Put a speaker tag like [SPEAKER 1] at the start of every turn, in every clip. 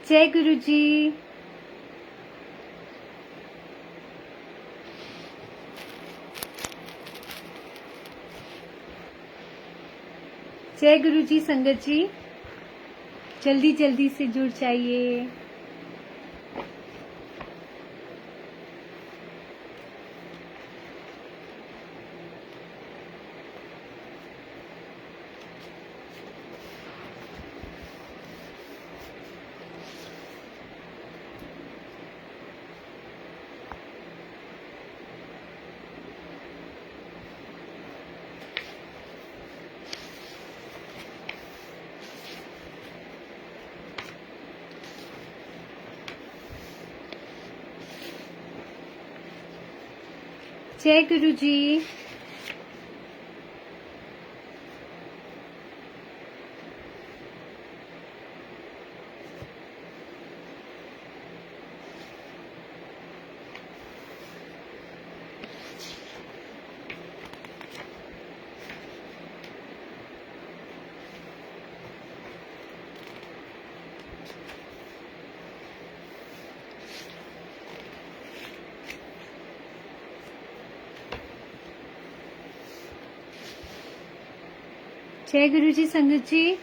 [SPEAKER 1] जय गुरु जी। जय गुरु जी। संगत जी जल्दी जल्दी से जुड़ जाइए। जय गुरु जी। जय गुरु जी। संगत जी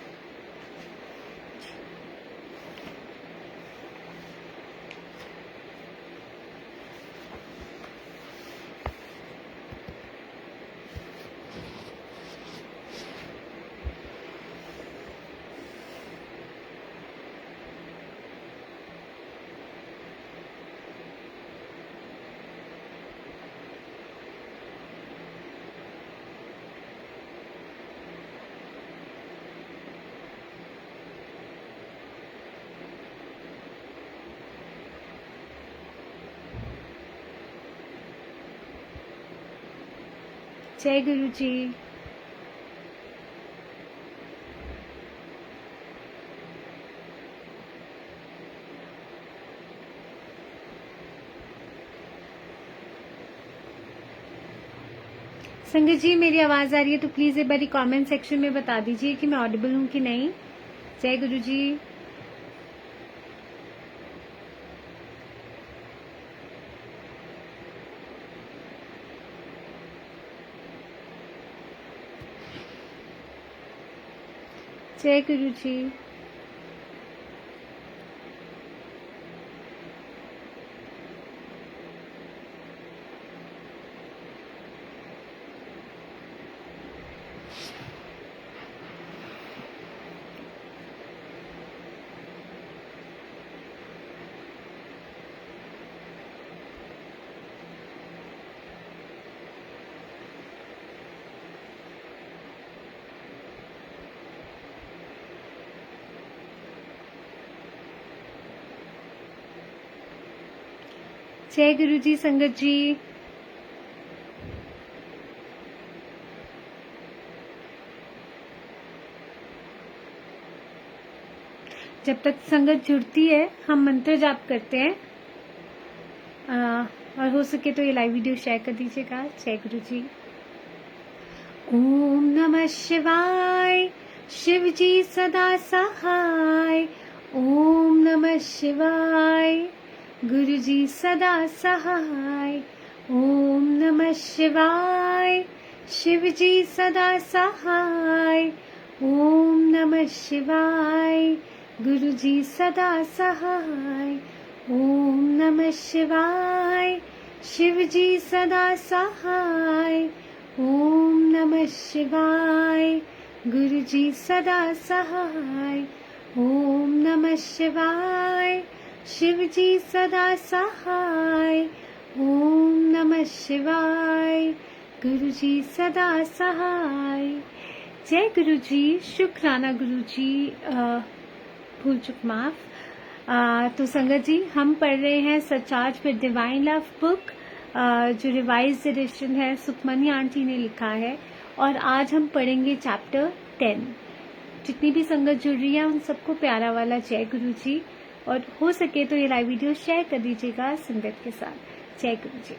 [SPEAKER 1] जय गुरु जी। संगत जी मेरी आवाज आ रही है तो प्लीज एक बारी कमेंट सेक्शन में बता दीजिए कि मैं ऑडिबल हूं कि नहीं। जय गुरु जी। जय गुरु जी। जय गुरु जी। संगत जी जब तक संगत जुड़ती है हम मंत्र जाप करते हैं और हो सके तो ये लाइव वीडियो शेयर कर दीजिएगा। जय गुरु जी। ओम नमः शिवाय। शिव जी सदा सहाय। ओम नमः शिवाय। गुरु जी सदा सहाय। ओम नमः शिवाय। शिव जी सदा सहाय। ओम नमः शिवाय। गुरु जी सदा सहाय। ओम नमः शिवाय। शिव जी सदा सहाय। ओम नमः शिवाय। गुरु जी सदा सहाय। ओम नमः शिवाय। शिव जी सदा सहाय। ओम नमः शिवाय। गुरु जी सदा सहाय। जय गुरु जी। शुक्राना गुरु जी। भूल चुक माफ। तो संगत जी हम पढ़ रहे हैं surcharge with divine love book, जो रिवाइज एडिशन है, सुखमनी आंटी ने लिखा है। और आज हम पढ़ेंगे चैप्टर 10। जितनी भी संगत जुड़ रही है उन सबको प्यारा वाला जय गुरु जी। और हो सके तो ये लाइव वीडियो शेयर कर दीजिएगा संगत के साथ। जय गुरु जी।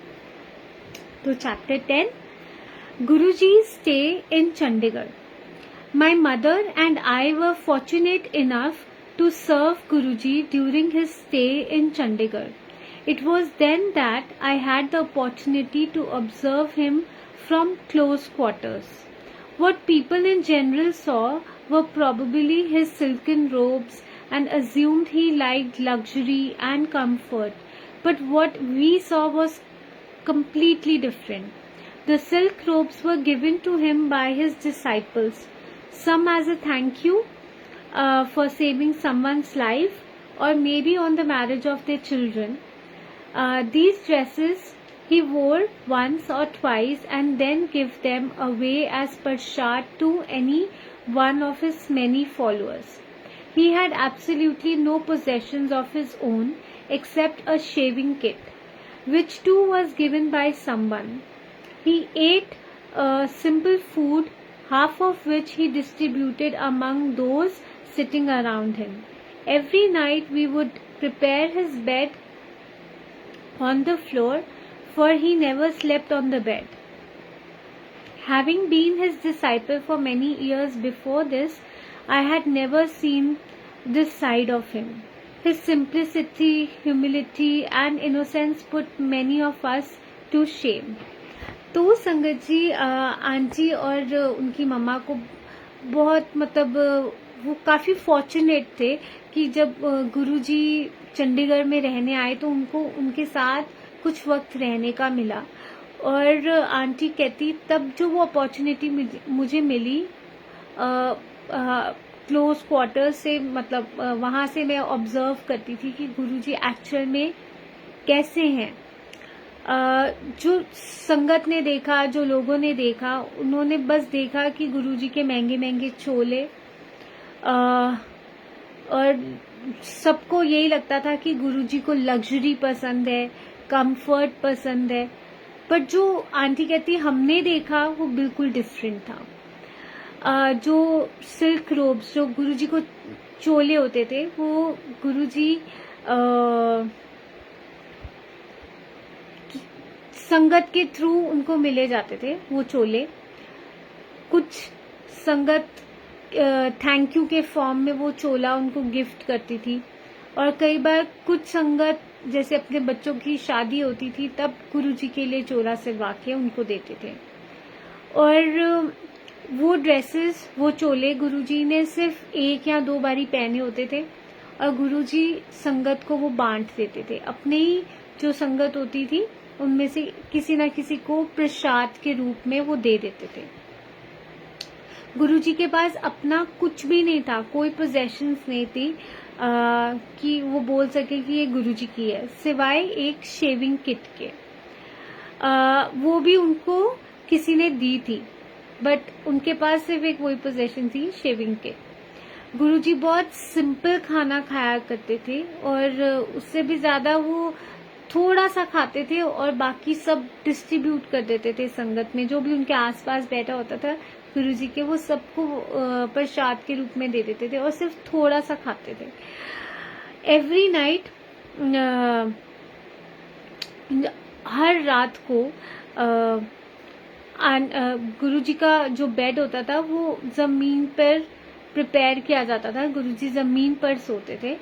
[SPEAKER 1] तो chapter 10, Guru ji stay in Chandigarh. My mother and I were fortunate enough to serve Guruji during his stay in Chandigarh. It was then that I had the opportunity to observe him from close quarters. What people in general saw were probably his silken robes and assumed he liked luxury and comfort. But what we saw was completely different. The silk robes were given to him by his disciples, some as a thank you for saving someone's life, or maybe on the marriage of their children. These dresses he wore once or twice and then gave them away as prasad to any one of his many followers. He had absolutely no possessions of his own except a shaving kit, which too was given by someone. He ate simple food, half of which he distributed among those sitting around him. Every night we would prepare his bed on the floor, for he never slept on the bed. Having been his disciple for many years before this, I had never seen this side of him. His simplicity, humility and innocence put many of us to shame. तो संगत जी aunty और उनकी मम्मा को बहुत वो काफ़ी fortunate थे कि जब गुरुजी चंडीगढ़ में रहने आए तो उनको उनके साथ कुछ वक्त रहने का मिला. और आंटी कहती तब जो वो अपॉर्चुनिटी मुझे मिली क्लोज क्वार्टर से, वहाँ से मैं ऑब्जर्व करती थी कि गुरुजी एक्चुअल में कैसे हैं. जो संगत ने देखा, जो लोगों ने देखा, उन्होंने बस देखा कि गुरुजी के महंगे महंगे चोले, और सबको यही लगता था कि गुरुजी को लग्जरी पसंद है, कंफर्ट पसंद है. पर जो आंटी कहती हमने देखा वो बिल्कुल डिफरेंट था. जो सिल्क रोब्स, जो गुरुजी को चोले होते थे, वो गुरुजी संगत के थ्रू उनको मिले जाते थे वो चोले. कुछ संगत थैंक यू के फॉर्म में वो चोला उनको गिफ्ट करती थी, और कई बार कुछ संगत जैसे अपने बच्चों की शादी होती थी तब गुरुजी के लिए चोला सिलवा के उनको देते थे. और वो ड्रेसेस, वो चोले गुरुजी ने सिर्फ एक या दो बारी पहने होते थे, और गुरुजी संगत को वो बांट देते थे. अपने ही जो संगत होती थी उनमें से किसी न किसी को प्रसाद के रूप में वो दे देते थे. गुरुजी के पास अपना कुछ भी नहीं था, कोई पोजेशंस नहीं थी कि वो बोल सके कि ये गुरुजी की है, सिवाय एक शेविंग किट के. वो भी उनको किसी ने दी थी, बट उनके पास सिर्फ एक वही पोजेशन थी, शेविंग किट. गुरुजी बहुत सिंपल खाना खाया करते थे, और उससे भी ज्यादा वो थोड़ा सा खाते थे और बाकी सब डिस्ट्रीब्यूट कर देते थे संगत में. जो भी उनके आसपास बैठा होता था गुरुजी के, वो सबको प्रसाद के रूप में दे देते थे और सिर्फ थोड़ा सा खाते थे. एवरी नाइट, हर रात को गुरुजी का जो बेड होता था वो जमीन पर प्रिपेयर किया जाता था. गुरुजी जमीन पर सोते थे.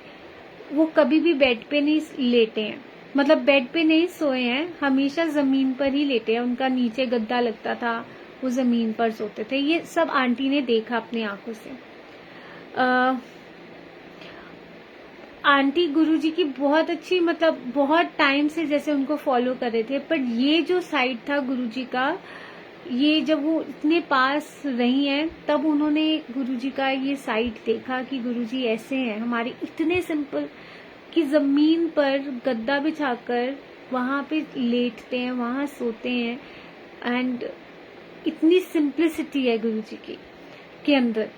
[SPEAKER 1] वो कभी भी बेड पे नहीं लेटे हैं, बेड पे नहीं सोए हैं, हमेशा जमीन पर ही लेटे हैं. उनका नीचे गद्दा लगता था, वो जमीन पर सोते थे. ये सब आंटी ने देखा अपनी आंखों से. आंटी गुरुजी की बहुत अच्छी, बहुत टाइम से जैसे उनको फॉलो कर रहे थे. पर ये जो साइड था गुरुजी का, ये जब वो इतने पास रही हैं तब उन्होंने गुरुजी का ये साइड देखा कि गुरुजी ऐसे हैं, हमारे इतने सिंपल कि जमीन पर गद्दा बिछाकर वहाँ पे लेटते हैं, वहाँ सोते हैं. एंड इतनी सिंप्लिसिटी है गुरुजी की के अंदर.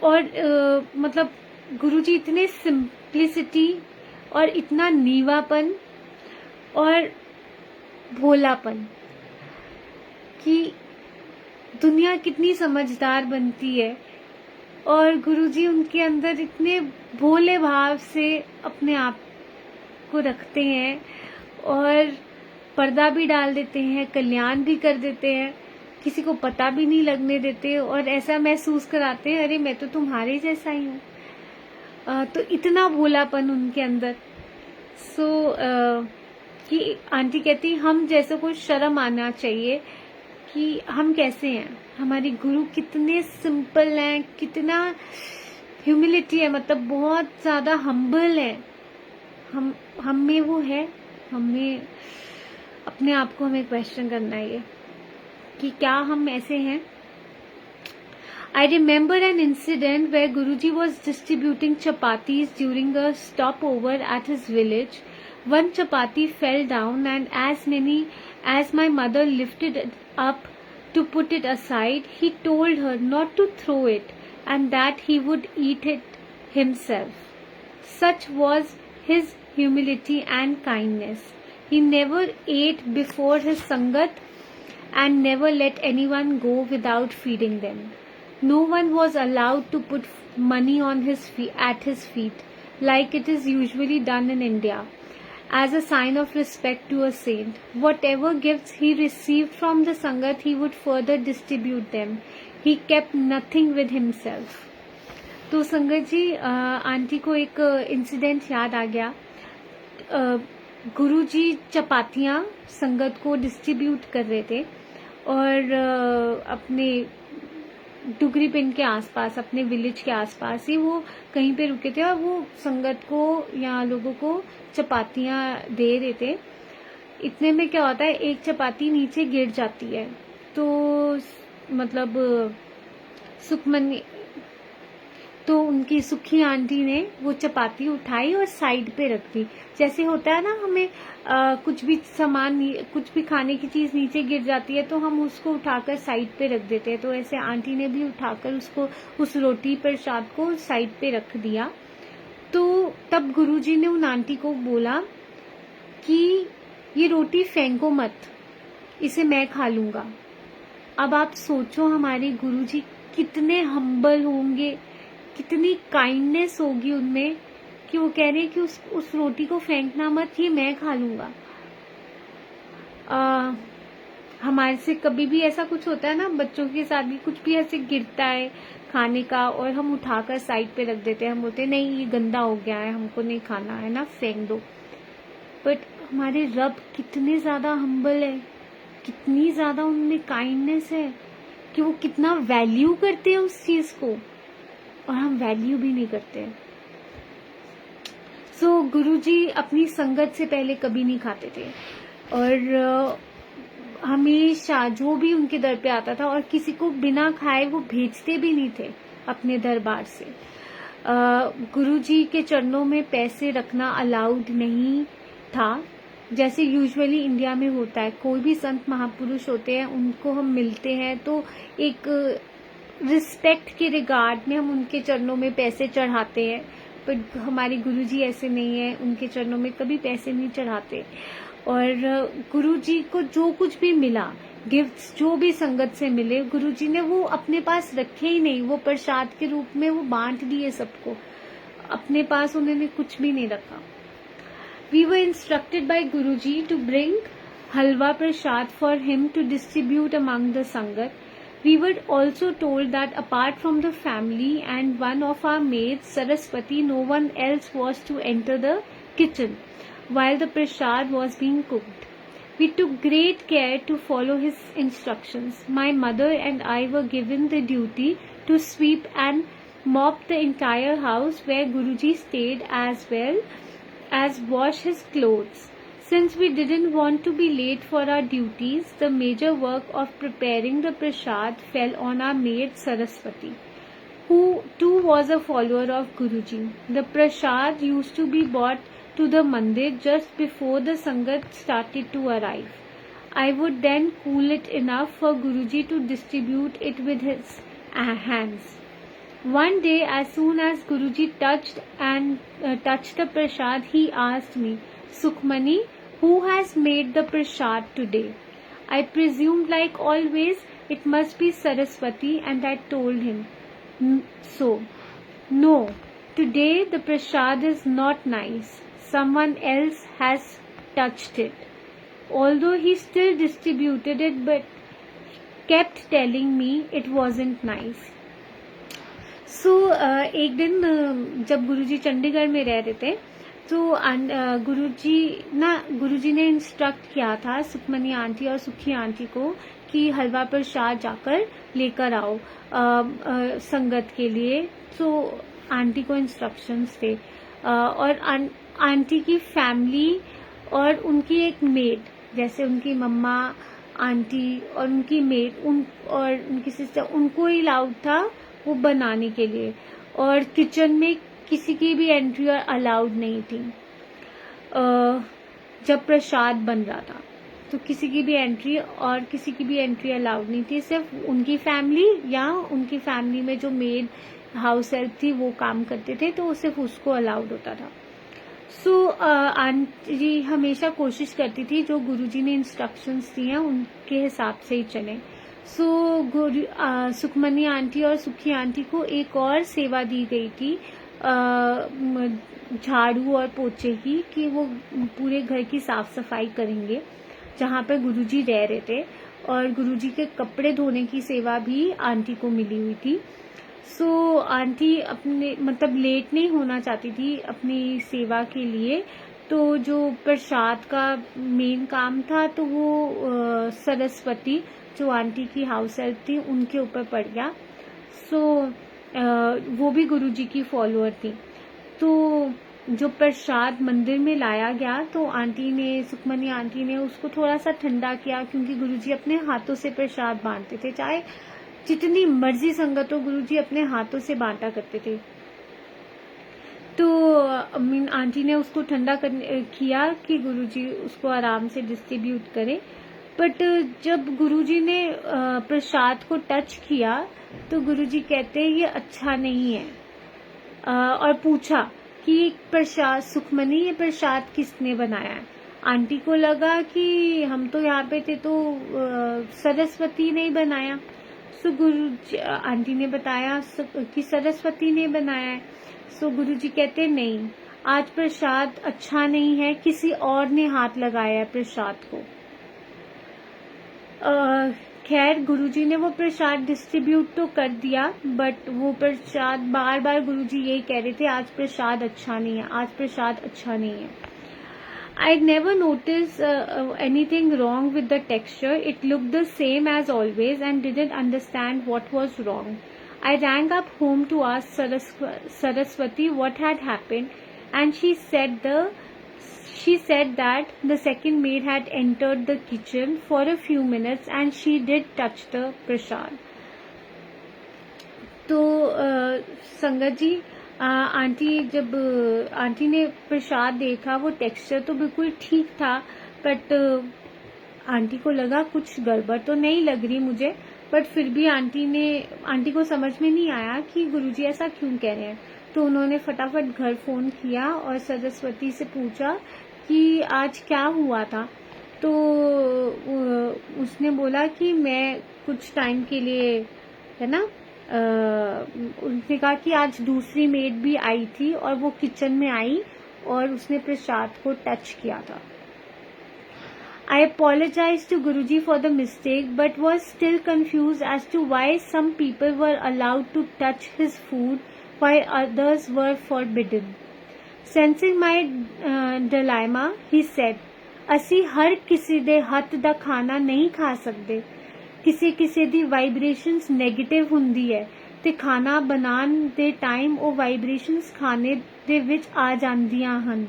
[SPEAKER 1] और गुरुजी इतने सिंप्लिसिटी और इतना नीवापन और भोलापन कि दुनिया कितनी समझदार बनती है. और गुरुजी उनके अंदर इतने भोले भाव से अपने आप को रखते हैं और पर्दा भी डाल देते हैं, कल्याण भी कर देते हैं, किसी को पता भी नहीं लगने देते और ऐसा महसूस कराते हैं अरे मैं तो तुम्हारे जैसा ही हूँ. तो इतना भोलापन उनके अंदर। कि आंटी कहती हम जैसे को शर्म आना चाहिए कि हम कैसे हैं, हमारी गुरु कितने सिंपल हैं, कितना ह्यूमिलिटी है, मतलब बहुत ज्यादा हम्बल है। हम में वो है, हमें अपने आप को हमें क्वेश्चन करना है ये कि क्या हम ऐसे हैं। I remember an incident where Guruji was distributing chapatis during a stopover at his village. One chapati fell down, and as many as my mother lifted it up to put it aside, he told her not to throw it and that he would eat it himself. Such was his humility and kindness. He never ate before his Sangat and never let anyone go without feeding them. No one was allowed to put money on at his feet, like it is usually done in India, as a sign of respect to a saint. Whatever gifts he received from the Sangat, he would further distribute them. He kept nothing with himself. तो संगत जी, aunty को एक incident याद आ गया। गुरुजी चपातियाँ संगत को distribute कर रहे थे और अपने डुगरी पिंड के आसपास, अपने विलेज के आसपास ही वो कहीं पे रुके थे और वो संगत को या लोगों को चपातियाँ दे रहे थे। इतने में क्या होता है, एक चपाती नीचे गिर जाती है, तो मतलब सुखमनी, तो उनकी सुखी आंटी ने वो चपाती उठाई और साइड पे रख दी। जैसे होता है ना, हमें कुछ भी सामान, कुछ भी खाने की चीज नीचे गिर जाती है तो हम उसको उठाकर साइड पे रख देते हैं, तो ऐसे आंटी ने भी उठाकर उसको, उस रोटी प्रसाद को साइड पे रख दिया। तो तब गुरुजी ने उन आंटी को बोला कि ये रोटी फेंको मत, इसे मैं खा लूंगा। अब आप सोचो हमारे गुरुजी कितने हम्बल होंगे, कितनी काइंडनेस होगी उनमें कि वो कह रहे हैं कि उस रोटी को फेंकना मत, ये मैं खा लूंगा। हमारे से कभी भी ऐसा कुछ होता है ना, बच्चों के साथ भी कुछ भी ऐसे गिरता है खाने का और हम उठाकर साइड पे रख देते हैं, हम बोलते हैं नहीं ये गंदा हो गया है, हमको नहीं खाना है ना, फेंक दो। बट हमारे रब कितने ज्यादा हम्बल है, कितनी ज्यादा उनमें काइंडनेस है कि वो कितना वैल्यू करते हैं उस चीज को, और हम वैल्यू भी नहीं करते। सो गुरुजी अपनी संगत से पहले कभी नहीं खाते थे और हमेशा जो भी उनके दर पे आता था, और किसी को बिना खाए वो भेजते भी नहीं थे अपने दरबार से। गुरुजी के चरणों में पैसे रखना अलाउड नहीं था, जैसे यूजुअली इंडिया में होता है। कोई भी संत महापुरुष होते हैं, उनको हम मिलते हैं तो एक रिस्पेक्ट के रिगार्ड में हम उनके चरणों में पैसे चढ़ाते हैं, पर हमारे गुरुजी ऐसे नहीं है, उनके चरणों में कभी पैसे नहीं चढ़ाते। और गुरुजी को जो कुछ भी मिला, गिफ्ट्स जो भी संगत से मिले, गुरुजी ने वो अपने पास रखे ही नहीं, वो प्रसाद के रूप में वो बांट दिए सबको, अपने पास उन्होंने कुछ भी नहीं रखा। We were instructed by Guruji to bring halwa prasad for him to distribute among the sangat. We were also told that apart from the family and one of our maids, Saraswati, no one else was to enter the kitchen while the prasad was being cooked. We took great care to follow his instructions. My mother and I were given the duty to sweep and mop the entire house where Guruji stayed, as well as wash his clothes. Since we didn't want to be late for our duties, the major work of preparing the prasad fell on our maid Saraswati, who too was a follower of Guruji. The prasad used to be brought to the mandir just before the sangat started to arrive. I would then cool it enough for Guruji to distribute it with his hands. One day, as soon as Guruji touched the prasad, he asked me, Sukhmani, who has made the prasad today? I presumed, like always, it must be Saraswati, and I told him no, today the prasad is not nice. Someone else has touched it. Although he still distributed it, but kept telling me it wasn't nice. एक दिन जब गुरुजी चंडीगढ़ में रह रहे थे तो गुरुजी ने instruct किया था सुखमनी आंटी और सुखी आंटी को कि हलवा प्रसाद जाकर लेकर आओ संगत के लिए। तो आंटी को इंस्ट्रक्शंस थे और आंटी की फैमिली और उनकी एक मेड, जैसे उनकी मम्मा, आंटी और उनकी मेड और उनकी सिस्टर, उनको ही अलाउड था वो बनाने के लिए, और किचन में किसी की भी एंट्री अलाउड नहीं थी। जब प्रसाद बन रहा था तो किसी की भी एंट्री अलाउड नहीं थी, सिर्फ उनकी फैमिली या उनकी फैमिली में जो मेड हाउस हेल्प थी वो काम करते थे, तो सिर्फ उसको अलाउड होता था। आंटी जी हमेशा कोशिश करती थी जो गुरुजी ने इंस्ट्रक्शंस दिए हैं उनके हिसाब से ही चले। सुखमनी आंटी और सुखी आंटी को एक और सेवा दी गई थी झाड़ू और पोछे की, कि वो पूरे घर की साफ सफाई करेंगे जहाँ पे गुरुजी रह रहे थे, और गुरुजी के कपड़े धोने की सेवा भी आंटी को मिली हुई थी। आंटी अपने लेट नहीं होना चाहती थी अपनी सेवा के लिए, तो जो प्रसाद का मेन काम था तो वो सरस्वती जो आंटी की हाउस हेल्प थी उनके ऊपर पड़ गया। वो भी गुरुजी की फॉलोअर थी। तो जो प्रसाद मंदिर में लाया गया तो सुखमनी आंटी ने उसको थोड़ा सा ठंडा किया, क्योंकि गुरुजी अपने हाथों से प्रसाद बांटते थे, चाहे जितनी मर्जी संगत हो गुरुजी अपने हाथों से बांटा करते थे। तो आंटी ने उसको ठंडा किया कि गुरुजी उसको आराम से डिस्ट्रीब्यूट करें। बट जब गुरुजी ने प्रसाद को टच किया तो गुरुजी कहते ये अच्छा नहीं है, और पूछा कि प्रसाद सुखमनी ये प्रसाद किसने बनाया है। आंटी को लगा कि हम तो यहाँ पे थे तो सरस्वती ने बनाया। आंटी ने बताया कि सरस्वती ने बनाया है। गुरुजी कहते नहीं, आज प्रसाद अच्छा नहीं है, किसी और ने हाथ लगाया है प्रसाद को। खैर गुरुजी ने वो प्रसाद डिस्ट्रीब्यूट तो कर दिया, बट वो प्रसाद बार बार गुरुजी यही कह रहे थे आज प्रसाद अच्छा नहीं है, आज प्रसाद अच्छा नहीं है। I never noticed anything wrong with the texture. It looked the same as always and didn't understand what was wrong. I rang up home to ask Saraswati what had happened, and she said that the second maid had entered the kitchen for a few minutes and she did touch the prasad. तो संगत जी aunty ने प्रसाद देखा, वो texture तो बिल्कुल ठीक था, but aunty को लगा कुछ गड़बड़ तो नहीं लग रही मुझे, बट फिर भी आंटी को समझ में नहीं आया कि गुरुजी ऐसा क्यों कह रहे हैं। तो उन्होंने फटाफट घर फोन किया और सरस्वती से पूछा कि आज क्या हुआ था। तो उसने बोला कि मैं कुछ टाइम के लिए, है ना, उसने कहा कि आज दूसरी मेड भी आई थी और वो किचन में आई और उसने प्रसाद को टच किया था। I apologized to Guruji for the mistake, but was still confused as to why some people were allowed to touch his food while others were forbidden. Sensing my dilemma, he said, "ਅਸੀਂ ਹਰ ਕਿਸੇ ਦੇ ਹੱਥ ਦਾ ਖਾਣਾ ਨਹੀਂ ਖਾ ਸਕਦੇ। ਕਿਸੇ ਦੀ vibrations negative ਹੁੰਦੀ ਹੈ ਤੇ ਖਾਣਾ ਬਣਾਉਣ ਦੇ ਟਾਈਮ ਉਹ ਵਾਈਬ੍ਰੇਸ਼ਨਸ ਖਾਣੇ ਦੇ ਵਿੱਚ ਆ ਜਾਂਦੀਆਂ ਹਨ।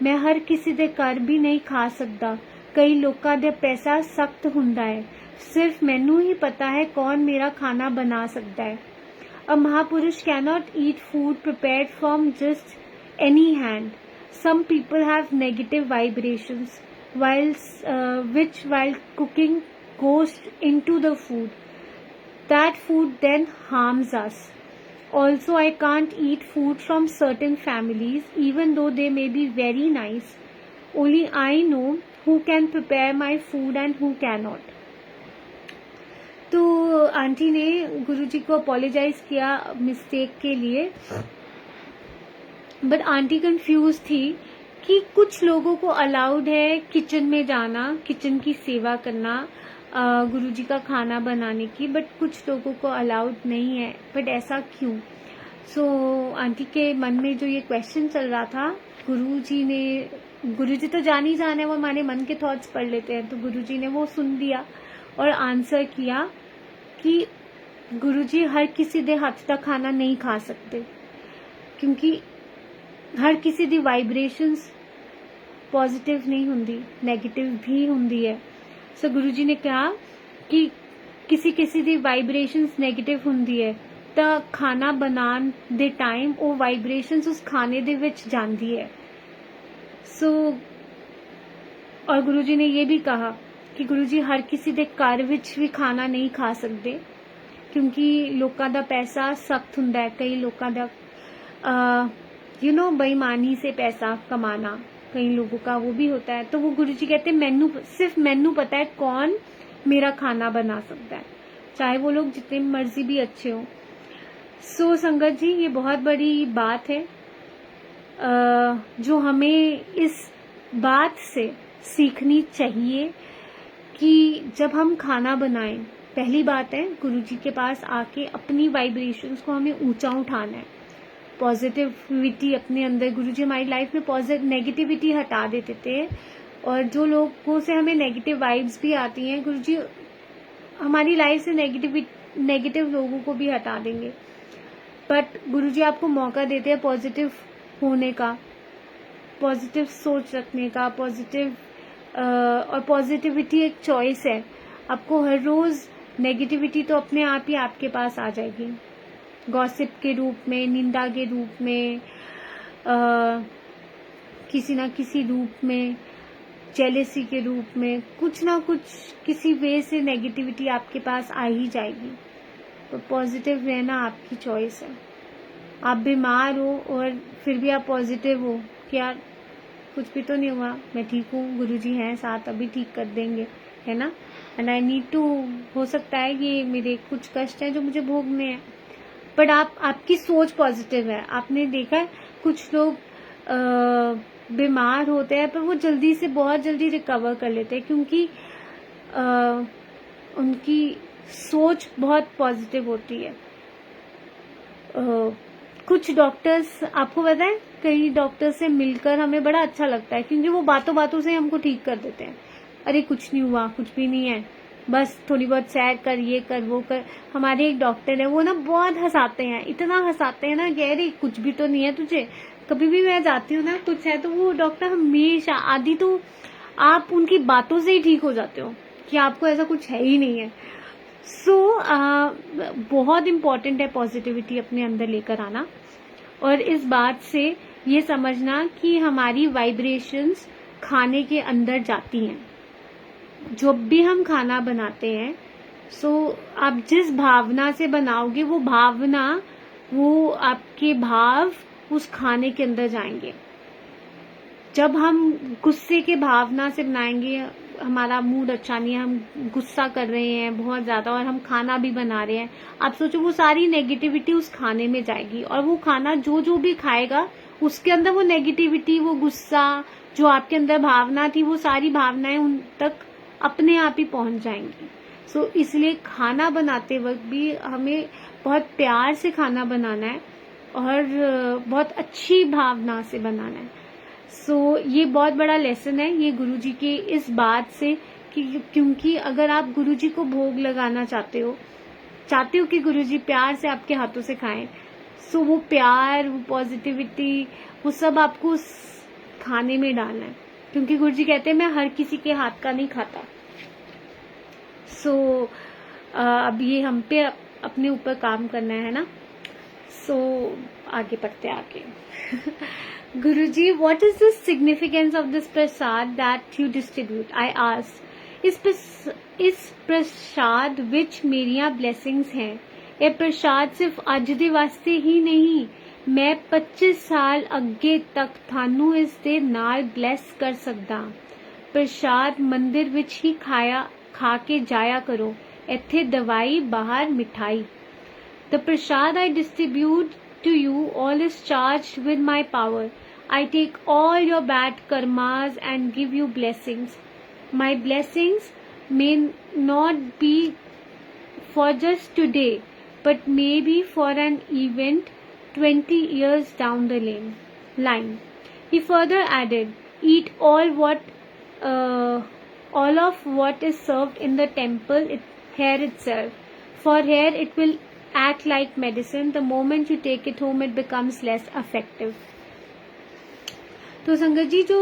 [SPEAKER 1] ਮੈਂ ਹਰ ਕਿਸੇ ਦੇ ਘਰ ਵੀ ਨਹੀਂ ਖਾ ਸਕਦਾ। ਕਈ ਲੋਕਾਂ ਦੇ ਪੈਸਾ ਸਖਤ ਹੁੰਦਾ ਹੈ। ਸਿਰਫ ਮੈਨੂੰ ਹੀ ਪਤਾ ਹੈ ਕੌਣ ਮੇਰਾ ਖਾਣਾ ਬਣਾ ਸਕਦਾ ਹੈ। A Mahapurush cannot eat food prepared from just any hand. Some people have negative vibrations, which while cooking goes into the food. That food then harms us. Also, I can't eat food from certain families, even though they may be very nice. Only I know who can prepare my food and who cannot. तो aunty ने गुरुजी को apologise किया mistake के लिए, but aunty confuse थी कि कुछ लोगों को अलाउड है किचन में जाना, किचन की सेवा करना, गुरुजी का खाना बनाने की, बट कुछ लोगों को अलाउड नहीं है। बट ऐसा क्यों? सो आंटी के मन में जो ये क्वेश्चन चल रहा था, गुरुजी तो जान ही जाने, वो हमारे मन के थॉट्स पढ़ लेते हैं, तो गुरुजी ने वो सुन लिया और आंसर किया कि गुरुजी हर किसी दे हथ का खाना नहीं खा सकते, क्योंकि हर किसी दी वाइब्रेशंस पॉजिटिव नहीं हुंदी, नेगेटिव भी हुंदी है। सो गुरुजी ने कहा कि किसी किसी दी वाइब्रेशंस नेगेटिव हुंदी है, ਤਾਂ ਖਾਣਾ बनान दे टाइम वो वाइब्रेशंस उस खाने दे विच जांदी है। सो और गुरुजी ने ये भी कहा कि गुरुजी हर किसी दे घर विच भी खाना नहीं खा सकते, क्योंकि लोगों का पैसा सख्त हुंदा है, कई लोगों का बेईमानी से पैसा कमाना कई लोगों का वो भी होता है। तो वो गुरुजी कहते हैं सिर्फ मैनू पता है कौन मेरा खाना बना सकता है, चाहे वो लोग जितने मर्जी भी अच्छे हों। सो संगत जी, ये बहुत बड़ी बात है जो हमें इस बात से सीखनी चाहिए कि जब हम खाना बनाएं, पहली बात है गुरुजी के पास आके अपनी वाइब्रेशंस को हमें ऊंचा उठाना है, पॉजिटिविटी अपने अंदर। गुरुजी हमारी लाइफ में नेगेटिविटी हटा देते थे, और जो लोगों से हमें नेगेटिव वाइब्स भी आती हैं, गुरुजी हमारी लाइफ से नेगेटिव लोगों को भी हटा देंगे। बट गुरुजी आपको मौका देते हैं पॉजिटिव होने का, पॉजिटिव सोच रखने का, और पॉजिटिविटी एक चॉइस है। आपको हर रोज नेगेटिविटी तो अपने आप ही आपके पास आ जाएगी, गॉसिप के रूप में, निंदा के रूप में, किसी ना किसी रूप में, जेलेसी के रूप में, कुछ ना कुछ किसी वे से नेगेटिविटी आपके पास आ ही जाएगी। तो पॉजिटिव रहना आपकी चॉइस है। आप बीमार हो और फिर भी आप पॉजिटिव हो कि यार कुछ भी तो नहीं हुआ, मैं ठीक हूँ, गुरुजी हैं साथ, अभी ठीक कर देंगे, है ना। एंड आई नीड टू, हो सकता है ये मेरे कुछ कष्ट हैं जो मुझे भोगने हैं, बट आपकी सोच पॉजिटिव है। आपने देखा है कुछ लोग बीमार होते हैं पर वो बहुत जल्दी रिकवर कर लेते हैं, क्योंकि उनकी सोच बहुत पॉजिटिव होती है। कुछ डॉक्टर्स, आपको पता है, कई डॉक्टर्स से मिलकर हमें बड़ा अच्छा लगता है, क्योंकि वो बातों बातों से हमको ठीक कर देते हैं। अरे कुछ नहीं हुआ, कुछ भी नहीं है, बस थोड़ी बहुत सैर कर, ये कर, वो कर। हमारे एक डॉक्टर है, वो ना बहुत हंसाते हैं, इतना हंसाते हैं ना, कह रही कुछ भी तो नहीं है तुझे। कभी भी मैं जाती हूँ ना कुछ है, तो वो डॉक्टर हमेशा, आदि तो आप उनकी बातों से ही ठीक हो जाते हो कि आपको ऐसा कुछ है ही नहीं है। सो बहुत इम्पोर्टेंट है पॉजिटिविटी अपने अंदर लेकर आना, और इस बात से ये समझना कि हमारी वाइब्रेशंस खाने के अंदर जाती हैं। जब भी हम खाना बनाते हैं, सो आप जिस भावना से बनाओगे, वो भावना, वो आपके भाव उस खाने के अंदर जाएंगे। जब हम गुस्से के भावना से बनाएंगे, हमारा मूड अच्छा नहीं है, हम गुस्सा कर रहे हैं बहुत ज्यादा और हम खाना भी बना रहे हैं, आप सोचो वो सारी नेगेटिविटी उस खाने में जाएगी, और वो खाना जो भी खाएगा उसके अंदर वो नेगेटिविटी, वो गुस्सा, जो आपके अंदर भावना थी, वो सारी भावनाएं उन तक अपने आप ही पहुंच जाएंगी। सो इसलिए खाना बनाते वक्त भी हमें बहुत प्यार से खाना बनाना है और बहुत अच्छी भावना से बनाना है। सो ये बहुत बड़ा लेसन है ये गुरुजी के इस बात से कि क्योंकि अगर आप गुरुजी को भोग लगाना चाहते हो कि गुरुजी प्यार से आपके हाथों से खाएं, सो वो प्यार, वो पॉजिटिविटी, वो सब आपको उस खाने में डालना है, क्योंकि गुरुजी कहते हैं मैं हर किसी के हाथ का नहीं खाता। सो अब ये हम पे अपने ऊपर काम करना है ना। सो आगे बढ़ते आगे। गुरुजी, what is the significance of this prasad that you distribute? I asked. इस प्रसाद विच मेरिया ब्लेसिंग्स हैं। ये प्रसाद सिर्फ अज दे वास्ते ही नहीं, मैं 25 साल अगे तक थानू इस दे नाल ब्लेस कर सकदा। प्रसाद मंदिर विच ही खा के जाया करो, इत्थे दवाई बाहर मिठाई। The prasad I distribute to you all is charged with my power. I take all your bad karmas and give you blessings. My blessings may not be for just today, but maybe for an event 20 years down the line. He further added, eat all of what is served in the temple here itself, for here it will act like medicine. The moment you take it home, it becomes less effective. तो संगत जी, जो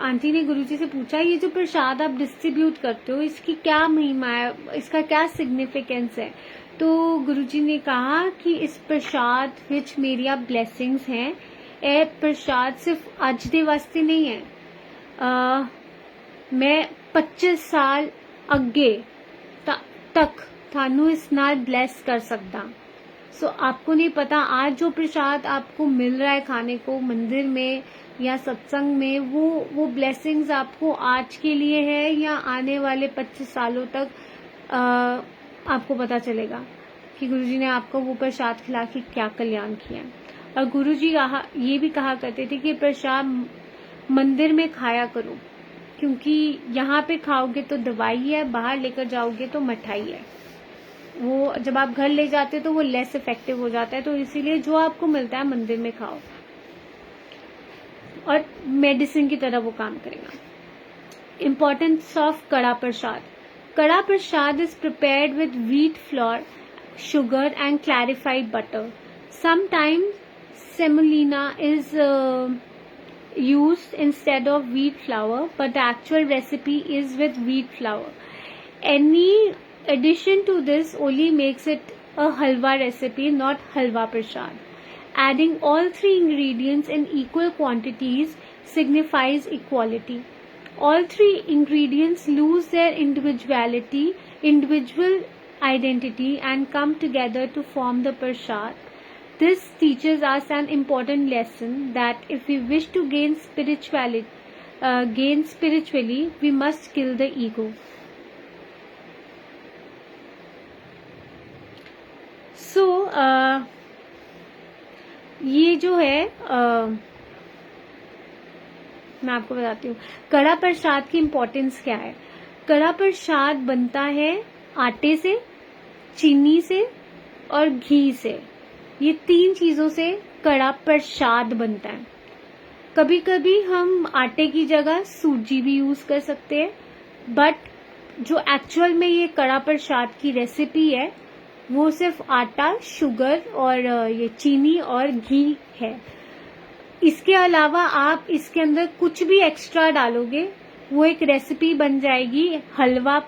[SPEAKER 1] aunty ने गुरुजी से पूछा, ये जो प्रसाद आप distribute करते हो, इसकी क्या महिमा है, इसका क्या सिग्निफिकेंस है? तो गुरुजी ने कहा कि इस प्रसाद विच मेरिया ब्लेसिंग्स हैं, ਇਹ प्रसाद सिर्फ ਅੱਜ ਦੇ ਵਾਸਤੇ नहीं है। मैं 25 साल ਅੱਗੇ तक थानू इस नाल ब्लेस कर सकता। सो आपको नहीं पता, आज जो प्रसाद आपको मिल रहा है खाने को मंदिर में या सत्संग में, वो ब्लेसिंग्स आपको आज के लिए है या आने वाले 25 सालों तक आपको पता चलेगा कि गुरुजी ने आपको वो प्रसाद खिला के क्या कल्याण किया। और गुरुजी ये भी कहा करते थे कि प्रसाद मंदिर में खाया करो, क्योंकि यहाँ पे खाओगे तो दवाई है, बाहर लेकर जाओगे तो मिठाई है। वो जब आप घर ले जाते हो तो वो लेस इफेक्टिव हो जाता है। तो इसीलिए जो आपको मिलता है मंदिर में खाओ, और मेडिसिन की तरह वो काम करेगा। Importance of Kada Prasad. Kada Prasad is prepared with wheat flour, sugar and clarified butter. Sometimes semolina is used instead of wheat flour, but the actual recipe is with wheat flour. Any addition to this only makes it a halwa recipe, not halwa prasad. Adding all three ingredients in equal quantities signifies equality. All three ingredients lose their individual identity and come together to form the prasad. This teaches us an important lesson that if we wish to gain spiritually, we must kill the ego. So ये जो है मैं आपको बताती हूँ कड़ा प्रसाद की importance क्या है। कड़ा प्रसाद बनता है आटे से, चीनी से और घी से। ये 3 चीजों से कड़ा प्रसाद बनता है। कभी कभी हम आटे की जगह सूजी भी यूज कर सकते हैं, बट जो एक्चुअल में ये कड़ा प्रसाद की रेसिपी है वो सिर्फ आटा, शुगर और ये चीनी और घी है। इसके अलावा आप इसके अंदर कुछ भी एक्स्ट्रा डालोगे वो एक रेसिपी बन जाएगी हलवा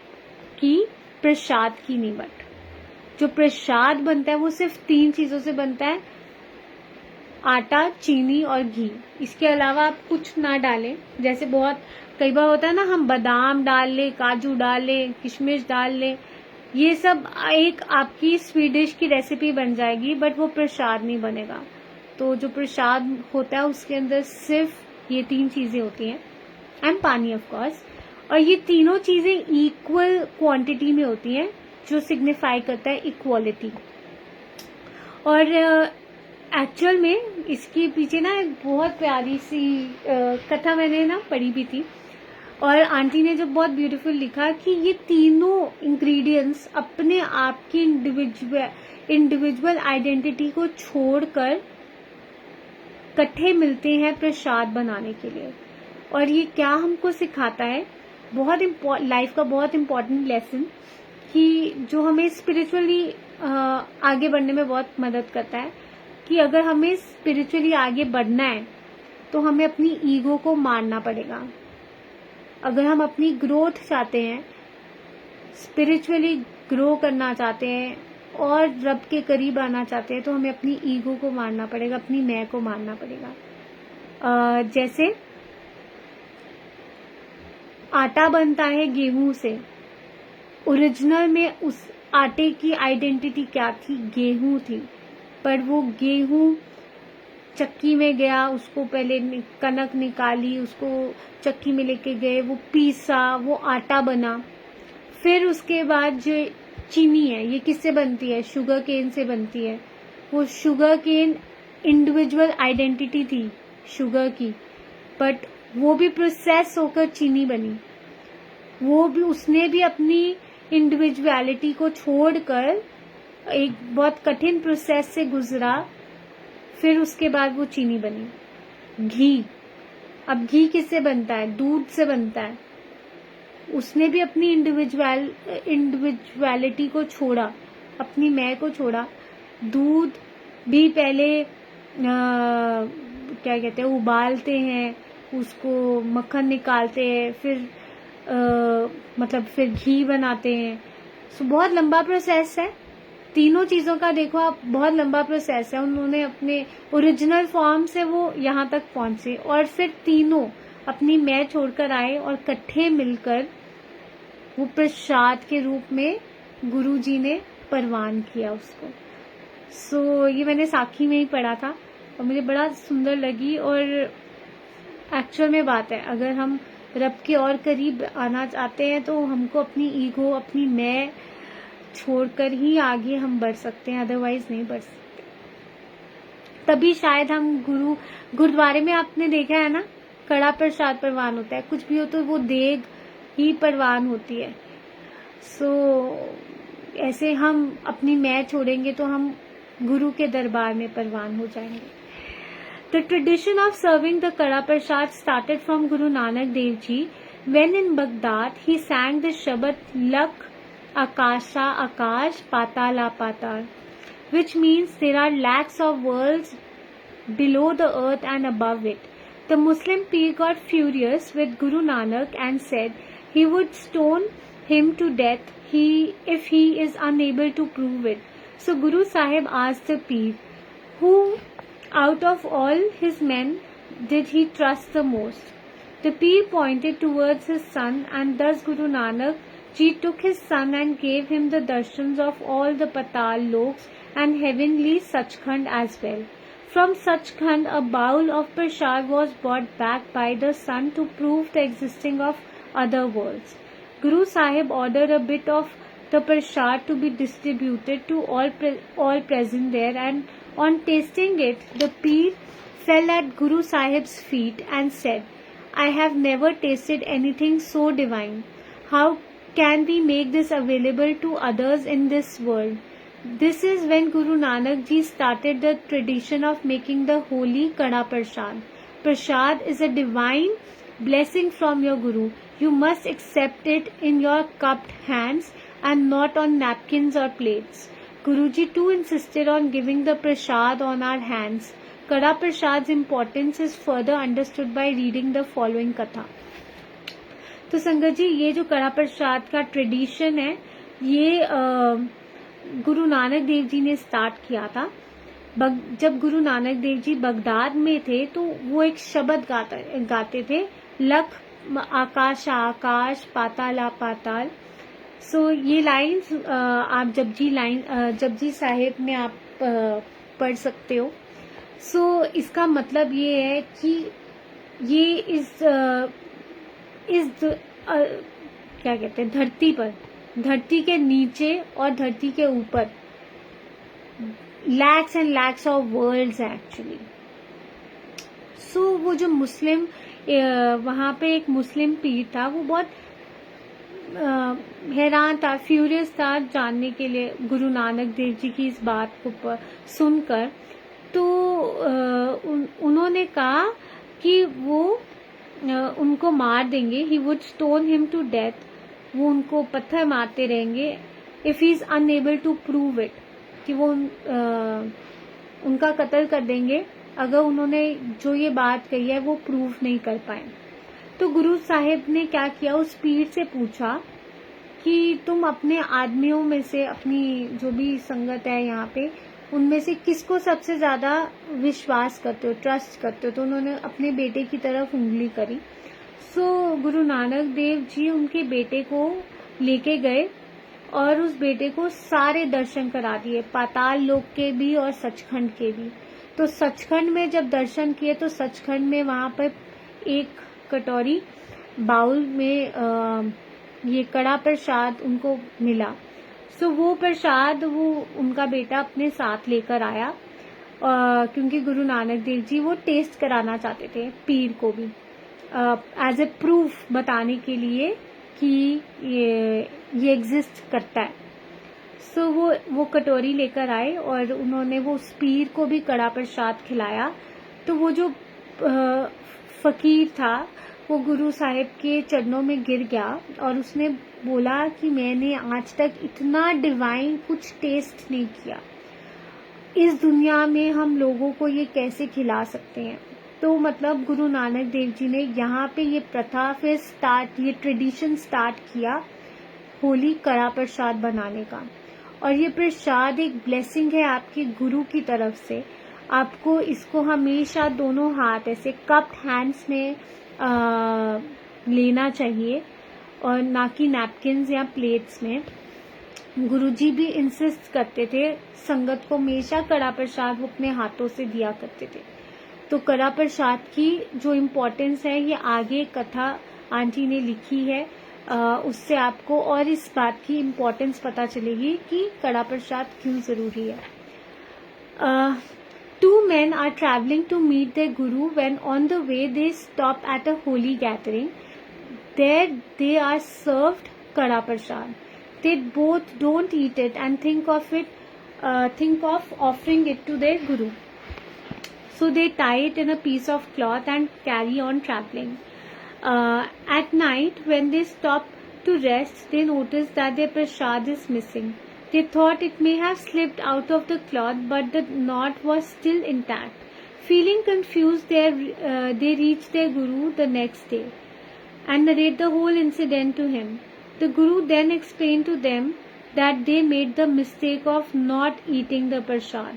[SPEAKER 1] की, प्रसाद की नहीं। बट जो प्रसाद बनता है वो सिर्फ 3 चीजों से बनता है, आटा, चीनी और घी। इसके अलावा आप कुछ ना डालें। जैसे बहुत कई बार होता है ना, हम बादाम डाल ले, काजू डाल ले, किशमिश डाल ले, ये सब एक आपकी स्वीट डिश की रेसिपी बन जाएगी, बट वो प्रसाद नहीं बनेगा। तो जो प्रसाद होता है उसके अंदर सिर्फ ये 3 चीजें होती हैं, एंड पानी ऑफ कोर्स। और ये तीनों चीजें इक्वल क्वांटिटी में होती हैं, जो सिग्निफाई करता है इक्वालिटी। और एक्चुअल में इसके पीछे ना एक बहुत प्यारी सी कथा मैंने ना पढ़ी भी थी, और आंटी ने जो बहुत ब्यूटीफुल लिखा कि ये तीनों इंग्रेडिएंट्स अपने आप की इंडिविजुअल आइडेंटिटी को छोड़कर इकट्ठे मिलते हैं प्रसाद बनाने के लिए। और ये क्या हमको सिखाता है, बहुत लाइफ का बहुत इम्पोर्टेंट लेसन, कि जो हमें स्पिरिचुअली आगे बढ़ने में बहुत मदद करता है, कि अगर हमें स्पिरिचुअली आगे बढ़ना है तो हमें अपनी ईगो को मारना पड़ेगा। अगर हम अपनी ग्रोथ चाहते हैं, स्पिरिचुअली ग्रो करना चाहते हैं और रब के करीब आना चाहते हैं, तो हमें अपनी ईगो को मारना पड़ेगा, अपनी मैं को मारना पड़ेगा। जैसे आटा बनता है गेहूं से। ओरिजिनल में उस आटे की आइडेंटिटी क्या थी? गेहूं थी। पर वो गेहूं चक्की में गया, उसको पहले कनक निकाली, उसको चक्की में लेके गए, वो पीसा, वो आटा बना। फिर उसके बाद जो चीनी है, ये किससे बनती है? शुगर केन से बनती है। वो शुगर केन इंडिविजुअल आइडेंटिटी थी शुगर की, बट वो भी प्रोसेस होकर चीनी बनी। वो भी, उसने भी अपनी इंडिविजुअलिटी को छोड़कर एक बहुत कठिन प्रोसेस से गुजरा, फिर उसके बाद वो चीनी बनी। घी, अब घी किससे बनता है? दूध से बनता है। उसने भी अपनी इंडिविजुअलिटी को छोड़ा, अपनी मैं को छोड़ा। दूध भी पहले क्या कहते हैं, उबालते हैं, उसको मक्खन निकालते हैं, फिर मतलब फिर घी बनाते हैं। सो बहुत लंबा प्रोसेस है। तीनों चीजों का देखो आप, बहुत लंबा प्रोसेस है। उन्होंने अपने ओरिजिनल फॉर्म से वो यहाँ तक पहुंचे, और फिर तीनों अपनी मैं छोड़कर आए और इकट्ठे मिलकर वो प्रसाद के रूप में गुरु जी ने परवान किया उसको। सो ये मैंने साखी में ही पढ़ा था और मुझे बड़ा सुंदर लगी। और एक्चुअल में बात है, अगर हम रब के और करीब आना चाहते हैं तो हमको अपनी ईगो, अपनी मैं छोड़कर ही आगे हम बढ़ सकते हैं, अदरवाइज नहीं बढ़ सकते। तभी शायद हम गुरुद्वारे में आपने देखा है ना, कड़ा प्रसाद परवान होता है, कुछ भी हो तो वो देग ही परवान होती है। सो ऐसे हम अपनी मैं छोड़ेंगे तो हम गुरु के दरबार में परवान हो जाएंगे। The tradition of serving the Kada Prasad started from Guru Nanak Dev Ji when in Baghdad he sang the Shabad Lak Akasha Akash Patala Patal, which means there are lakhs of worlds below the earth and above it. The Muslim Pir got furious with Guru Nanak and said he would stone him to death if he is unable to prove it. So Guru Sahib asked the Pir, who out of all his men did he trust the most? The Pir pointed towards his son, and thus Guru Nanak Ji took his son and gave him the darshans of all the Patal Loks and heavenly Sachkhand as well. From Sachkhand, a bowl of prasad was brought back by the son to prove the existence of other worlds. Guru Sahib ordered a bit of the prasad to be distributed to all present there, and on tasting it, the Pir fell at Guru Sahib's feet and said, I have never tasted anything so divine. How can we make this available to others in this world? This is when Guru Nanak Ji started the tradition of making the holy Kada Prasad. Prasad is a divine blessing from your Guru. You must accept it in your cupped hands and not on napkins or plates. Guruji too insisted on giving the prasad on our hands. Kada Prasad's importance is further understood by reading the following katha. तो संगत जी, ये जो कड़ा प्रसाद का tradition है, ये गुरु नानक देव जी ने start किया था। जब गुरु नानक देव जी बगदाद में थे तो वो एक शब्द गाते थे, लख आकाश आकाश पाताला पाताल। सो ये लाइन्स आप जपजी साहिब में आप पढ़ सकते हो। सो इसका मतलब ये है कि ये इस क्या कहते हैं, धरती के नीचे और धरती के ऊपर lacs and lacs of worlds है एक्चुअली। सो वो जो मुस्लिम वहाँ पे एक मुस्लिम पीर था, वो बहुत हैरान था, फ्यूरियस था जानने के लिए गुरु नानक देव जी की इस बात को सुनकर। तो उन्होंने कहा कि वो उनको मार देंगे, he would stone him to death, वो उनको पत्थर मारते रहेंगे, if he is unable to prove it, कि वो उनका कत्ल कर देंगे अगर उन्होंने जो ये बात कही है वो प्रूव नहीं कर पाए। तो गुरु साहिब ने क्या किया, उस पीर से पूछा कि तुम अपने आदमियों में से, अपनी जो भी संगत है यहाँ पे, उनमें से किसको सबसे ज्यादा विश्वास करते हो, ट्रस्ट करते हो? तो उन्होंने अपने बेटे की तरफ उंगली करी। सो गुरु नानक देव जी उनके बेटे को लेके गए और उस बेटे को सारे दर्शन करा दिए, पाताल लोक के भी और सचखंड के भी। तो सचखंड में जब दर्शन किए तो सचखंड में वहां पर एक कटोरी बाउल में ये कड़ा प्रसाद उनको मिला। सो वो प्रसाद वो उनका बेटा अपने साथ लेकर आया, क्योंकि गुरु नानक देव जी वो टेस्ट कराना चाहते थे पीर को भी, एज ए प्रूफ बताने के लिए कि ये एग्जिस्ट करता है। सो वो कटोरी लेकर आए और उन्होंने वो उस पीर को भी कड़ा प्रसाद खिलाया। तो वो जो फकीर था वो गुरु साहिब के चरणों में गिर गया और उसने बोला कि मैंने आज तक इतना डिवाइन कुछ टेस्ट नहीं किया, इस दुनिया में हम लोगों को ये कैसे खिला सकते हैं। तो मतलब गुरु नानक देव जी ने यहाँ पे ये प्रथा फिर ये ट्रेडिशन स्टार्ट किया होली कड़ा प्रसाद बनाने का। और ये प्रसाद एक ब्लेसिंग है आपके गुरु की तरफ से। आपको इसको हमेशा दोनों हाथ ऐसे कप्ड हैंड्स में लेना चाहिए और ना कि नैपकिन्स या प्लेट्स में। गुरुजी भी इंसिस्ट करते थे संगत को हमेशा कड़ा प्रसाद वो अपने हाथों से दिया करते थे। तो कड़ा प्रसाद की जो इम्पोर्टेंस है ये आगे कथा आंटी ने लिखी है, उससे आपको और इस बात की इम्पोर्टेंस पता चलेगी कि कड़ा प्रसाद क्यों जरूरी है। Two men are traveling to meet their guru when on the way they stop at a holy gathering. There they are served kada prasad. They both don't eat it and think of offering it to their guru. So they tie it in a piece of cloth and carry on traveling. At night when they stop to rest, they notice that their prasad is missing. They thought it may have slipped out of the cloth, but the knot was still intact. Feeling confused, they reached their guru the next day and narrate the whole incident to him. The guru then explained to them that they made the mistake of not eating the prasad.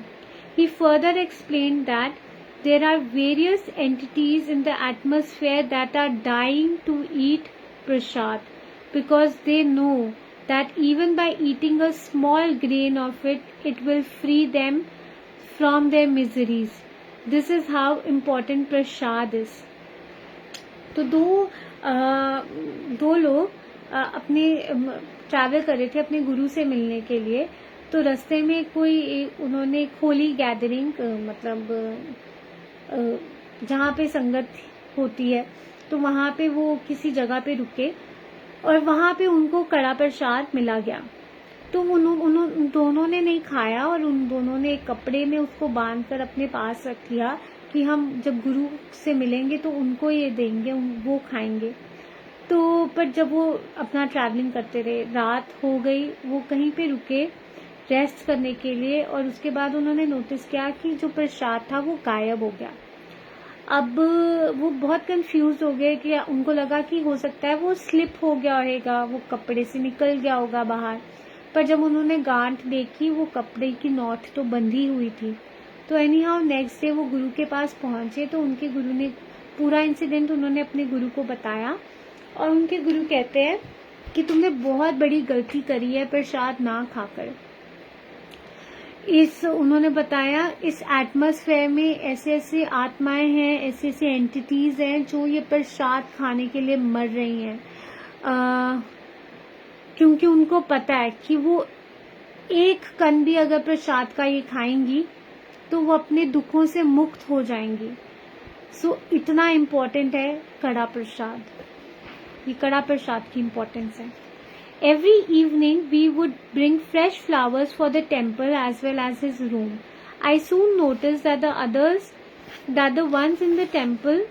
[SPEAKER 1] He further explained that there are various entities in the atmosphere that are dying to eat prasad because they know that even by eating a small grain of it, it will free them from their miseries. This is how important prasad is. तो दो लोग अपने travel कर रहे थे अपने गुरु से मिलने के लिए। तो रास्ते में उन्होंने होली गैदरिंग मतलब जहाँ पे संगत होती है तो वहाँ पे वो किसी जगह पे रुके और वहाँ पे उनको कड़ा प्रसाद मिला गया। तो उन दोनों ने नहीं खाया और उन दोनों ने एक कपड़े में उसको बांधकर अपने पास रख लिया कि हम जब गुरु से मिलेंगे तो उनको ये देंगे, वो खाएंगे। तो पर जब वो अपना ट्रैवलिंग करते रहे, रात हो गई, वो कहीं पे रुके रेस्ट करने के लिए और उसके बाद उन्होंने नोटिस किया कि जो प्रसाद था वो गायब हो गया। अब वो बहुत कंफ्यूज हो गए कि उनको लगा कि हो सकता है वो स्लिप हो गया रहेगा, वो कपड़े से निकल गया होगा बाहर। पर जब उन्होंने गांठ देखी वो कपड़े की नॉट तो बंधी हुई थी। तो एनी हाउ नेक्स्ट डे वो गुरु के पास पहुंचे तो उनके गुरु ने पूरा इंसिडेंट उन्होंने अपने गुरु को बताया और उनके गुरु कहते हैं कि तुमने बहुत बड़ी गलती करी है प्रसाद ना खाकर। उन्होंने बताया इस एटमॉस्फेयर में ऐसे ऐसे आत्माएं हैं, ऐसे ऐसे एंटिटीज हैं जो ये प्रसाद खाने के लिए मर रही हैं, क्योंकि उनको पता है कि वो एक कण भी अगर प्रसाद का ये खाएंगी तो वो अपने दुखों से मुक्त हो जाएंगी। सो इतना इम्पोर्टेंट है कड़ा प्रसाद, ये कड़ा प्रसाद की इम्पोर्टेंस है। Every evening we would bring fresh flowers for the temple as well as his room. I soon noticed that the ones in the temple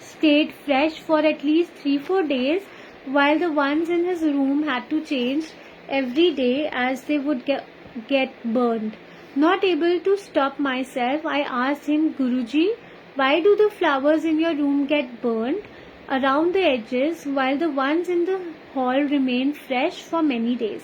[SPEAKER 1] stayed fresh for at least 3-4 days, while the ones in his room had to change every day as they would get burned. Not able to stop myself, I asked him, Guruji, why do the flowers in your room get burned around the edges while the ones in the hall remain fresh for many days?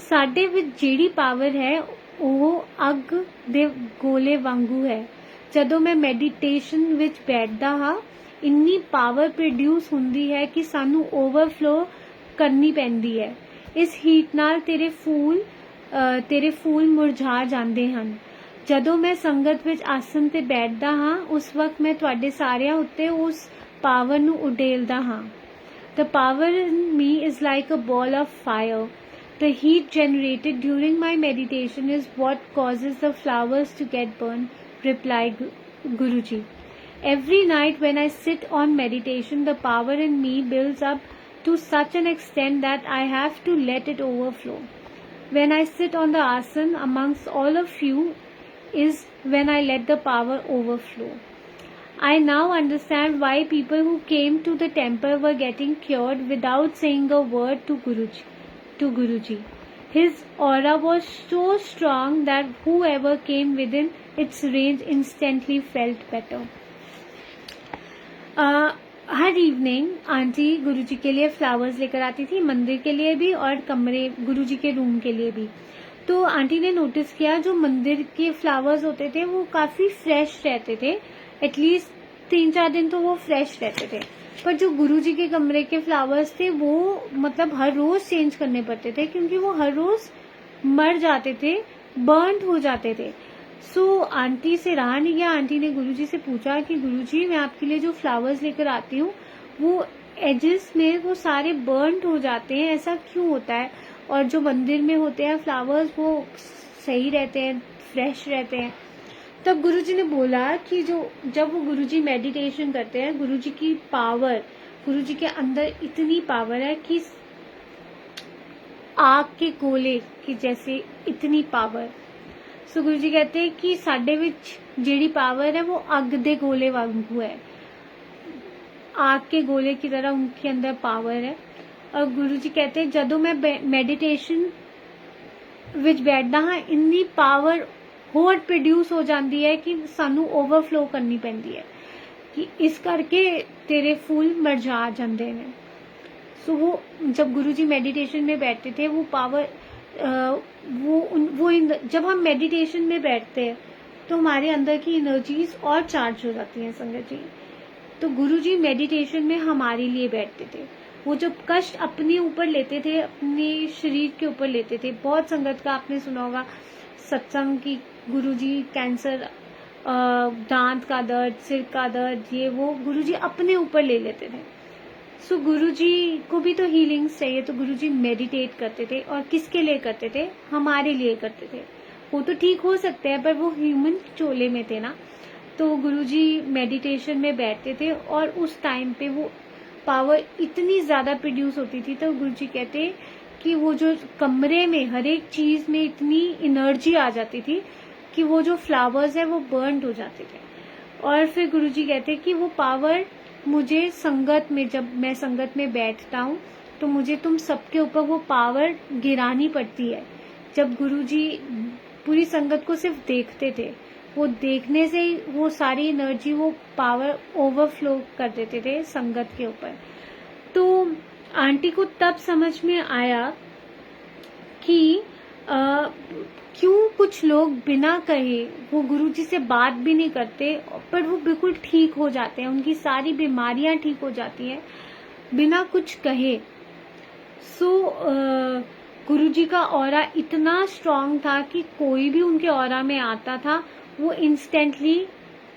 [SPEAKER 1] ਸਾਡੇ ਵਿੱਚ ਜਿਹੜੀ power ਹੈ ਉਹ ਅੱਗ ਦੇ ਗੋਲੇ ਵਾਂਗੂ ਹੈ। ਜਦੋਂ ਮੈਂ ਮੈਡੀਟੇਸ਼ਨ ਵਿੱਚ ਬੈਠਦਾ ਹਾਂ ਇੰਨੀ ਪਾਵਰ ਪ੍ਰੋਡਿਊਸ ਹੁੰਦੀ ਹੈ ਕਿ ਸਾਨੂੰ ਓਵਰਫਲੋ ਕਰਨੀ ਪੈਂਦੀ ਹੈ। ਇਸ ਹੀਟ ਨਾਲ ਤੇਰੇ ਫੂਲ ਮੁਰਝਾ ਜਾਂਦੇ ਹਨ। ਜਦੋਂ ਮੈਂ ਸੰਗਤ ਵਿੱਚ ਆਸਨ ਤੇ ਬੈਠਦਾ ਹਾਂ ਉਸ ਵਕਤ ਮੈਂ ਤੁਹਾਡੇ ਸਾਰਿਆਂ ਉੱਤੇ ਉਸ ਪਾਵਰ ਨੂੰ ਉਡੇਲਦਾ ਹਾਂ। The power in me is like a ball of fire. The heat generated during my meditation is what causes the flowers to get burned, replied Guruji. Every night when I sit on meditation, the power in me builds up to such an extent that I have to let it overflow. when I sit on the asan amongst all of you is when I let the power overflow. I now understand why people who came to the temple were getting cured without saying a word to Guruji. His aura was so strong that whoever came within its range instantly felt better. Her evening aunty गुरुजी के लिए flowers लेकर आती थी, मंदिर के लिए भी और कमरे गुरुजी के रूम के लिए भी. तो आंटी ने नोटिस किया जो मंदिर के फ्लावर्स होते थे वो काफी फ्रेश रहते थे, एटलीस्ट 3-4 दिन तो वो फ्रेश रहते थे. पर जो गुरुजी के कमरे के फ्लावर्स थे वो मतलब हर रोज चेंज करने पड़ते थे, क्योंकि वो हर रोज मर जाते थे, बर्न हो जाते थे. सो आंटी से रहा नहीं गया. आंटी ने गुरुजी से पूछा कि गुरुजी मैं आपके लिए जो फ्लावर्स लेकर आती हूँ वो एजेस में वो सारे बर्न हो जाते हैं, ऐसा क्यों होता है, और जो मंदिर में होते हैं फ्लावर्स वो सही रहते हैं, फ्रेश रहते हैं. तब गुरुजी ने बोला कि जब वो गुरुजी मेडिटेशन करते हैं, गुरुजी की पावर, गुरुजी के अंदर इतनी पावर है कि आग के गोले की जैसे इतनी पावर. सो गुरुजी कहते हैं कि साडे विच जेड़ी पावर है वो अग दे गोले वांगू है, आग के गोले की तरह उनके अंदर पावर है. और गुरुजी कहते हैं जदों मैं मेडिटेशन विच बैठदा हां इन्नी पावर होर प्रोड्यूस हो जाती है कि सानू ओवरफ्लो करनी पैंदी है, कि इस करके तेरे फूल मरझा जाते हैं. सो वो जब गुरुजी मेडिटेशन में बैठते थे वो पावर जब हम मेडिटेशन में बैठते हैं तो हमारे अंदर की एनर्जीज और चार्ज हो जाती हैं संगत जी. तो गुरुजी मेडिटेशन में हमारे लिए बैठते थे. वो जब कष्ट अपने ऊपर लेते थे, अपने शरीर के ऊपर लेते थे. बहुत संगत का आपने सुना होगा सत्संग की गुरुजी कैंसर, दांत का दर्द, सिर का दर्द, ये वो गुरुजी अपने ऊपर ले लेते थे. सो गुरुजी को भी तो हीलिंग्स चाहिए, तो गुरुजी मेडिटेट करते थे. और किसके लिए करते थे? हमारे लिए करते थे. वो तो ठीक हो सकते हैं पर वो ह्यूमन चोले में थे ना. तो गुरुजी मेडिटेशन में बैठते थे और उस टाइम पे वो पावर इतनी ज्यादा प्रोड्यूस होती थी. तो गुरुजी कहते कि वो जो कमरे में हर एक चीज में इतनी एनर्जी आ जाती थी कि वो जो फ्लावर्स है वो बर्न हो जाते थे. और फिर गुरुजी कहते कि वो पावर मुझे संगत में, जब मैं संगत में बैठता हूँ तो मुझे तुम सबके ऊपर वो पावर गिरानी पड़ती है. जब गुरुजी पूरी संगत को सिर्फ देखते थे, वो देखने से ही वो सारी एनर्जी, वो पावर ओवरफ्लो कर देते थे संगत के ऊपर. तो आंटी को तब समझ में आया कि क्यों कुछ लोग बिना कहे वो गुरुजी से बात भी नहीं करते पर वो बिल्कुल ठीक हो जाते हैं, उनकी सारी बीमारियां ठीक हो जाती हैं बिना कुछ कहे. सो गुरुजी का ऑरा इतना स्ट्रांग था कि कोई भी उनके ऑरा में आता था वो इंस्टेंटली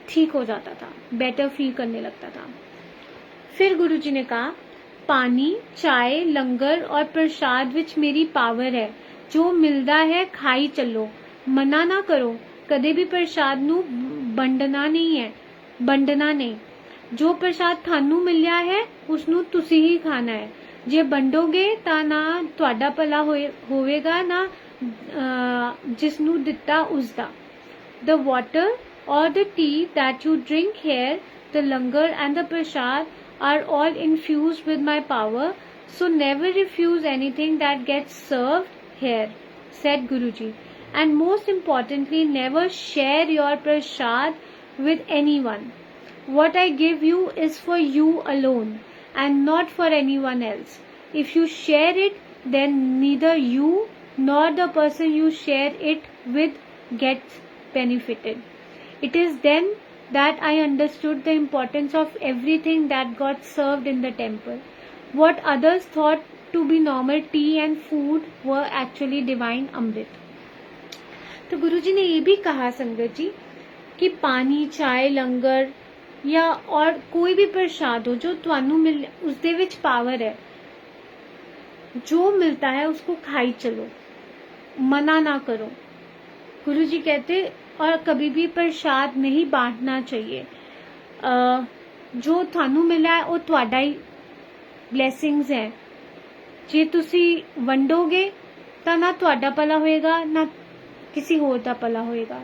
[SPEAKER 1] ठीक हो जाता था, बेटर फील करने लगता था. फिर गुरुजी ने कहा पानी, चाय, लंगर और प्रसाद विच मेरी पावर है, जो मिलदा है खाई चलो, मना ना करो, कदे भी प्रसाद नू बंडना नहीं. जो प्रसाद थानू मिलिया है उसनू तुसी ही खाना है. जे बंडोगे ता ना तुहाडा भला होवेगा ना जिसनू दिता उसदा. The water or the tea that you drink here, the langar and the prasad are all infused with my power, so never refuse anything that gets served here, said Guruji. And most importantly, never share your prasad with anyone. What I give you is for you alone and not for anyone else. If you share it, then neither you nor the person you share it with gets benefited. It is then that I understood the importance of everything that got served in the temple. What others thought to be normal tea and food were actually divine amrit. तो गुरुजी ने ये भी कहा संगत जी कि पानी, चाय, लंगर या और कोई भी प्रसाद हो जो तुहानू मिल, उस दे विच पावर है. जो मिलता है उसको खाई चलो, मना ना करो. गुरुजी कहते और कभी भी प्रसाद नहीं बांटना चाहिए. जो थानू मिला है वो तुहाडा ही ब्लैसिंग्स है. जे तुसी वंडोगे ਤਾਂ ਨਾ ਤੁਹਾਡਾ ਭਲਾ ਹੋਏਗਾ ना किसी ਹੋਰ ਦਾ ਭਲਾ होएगा।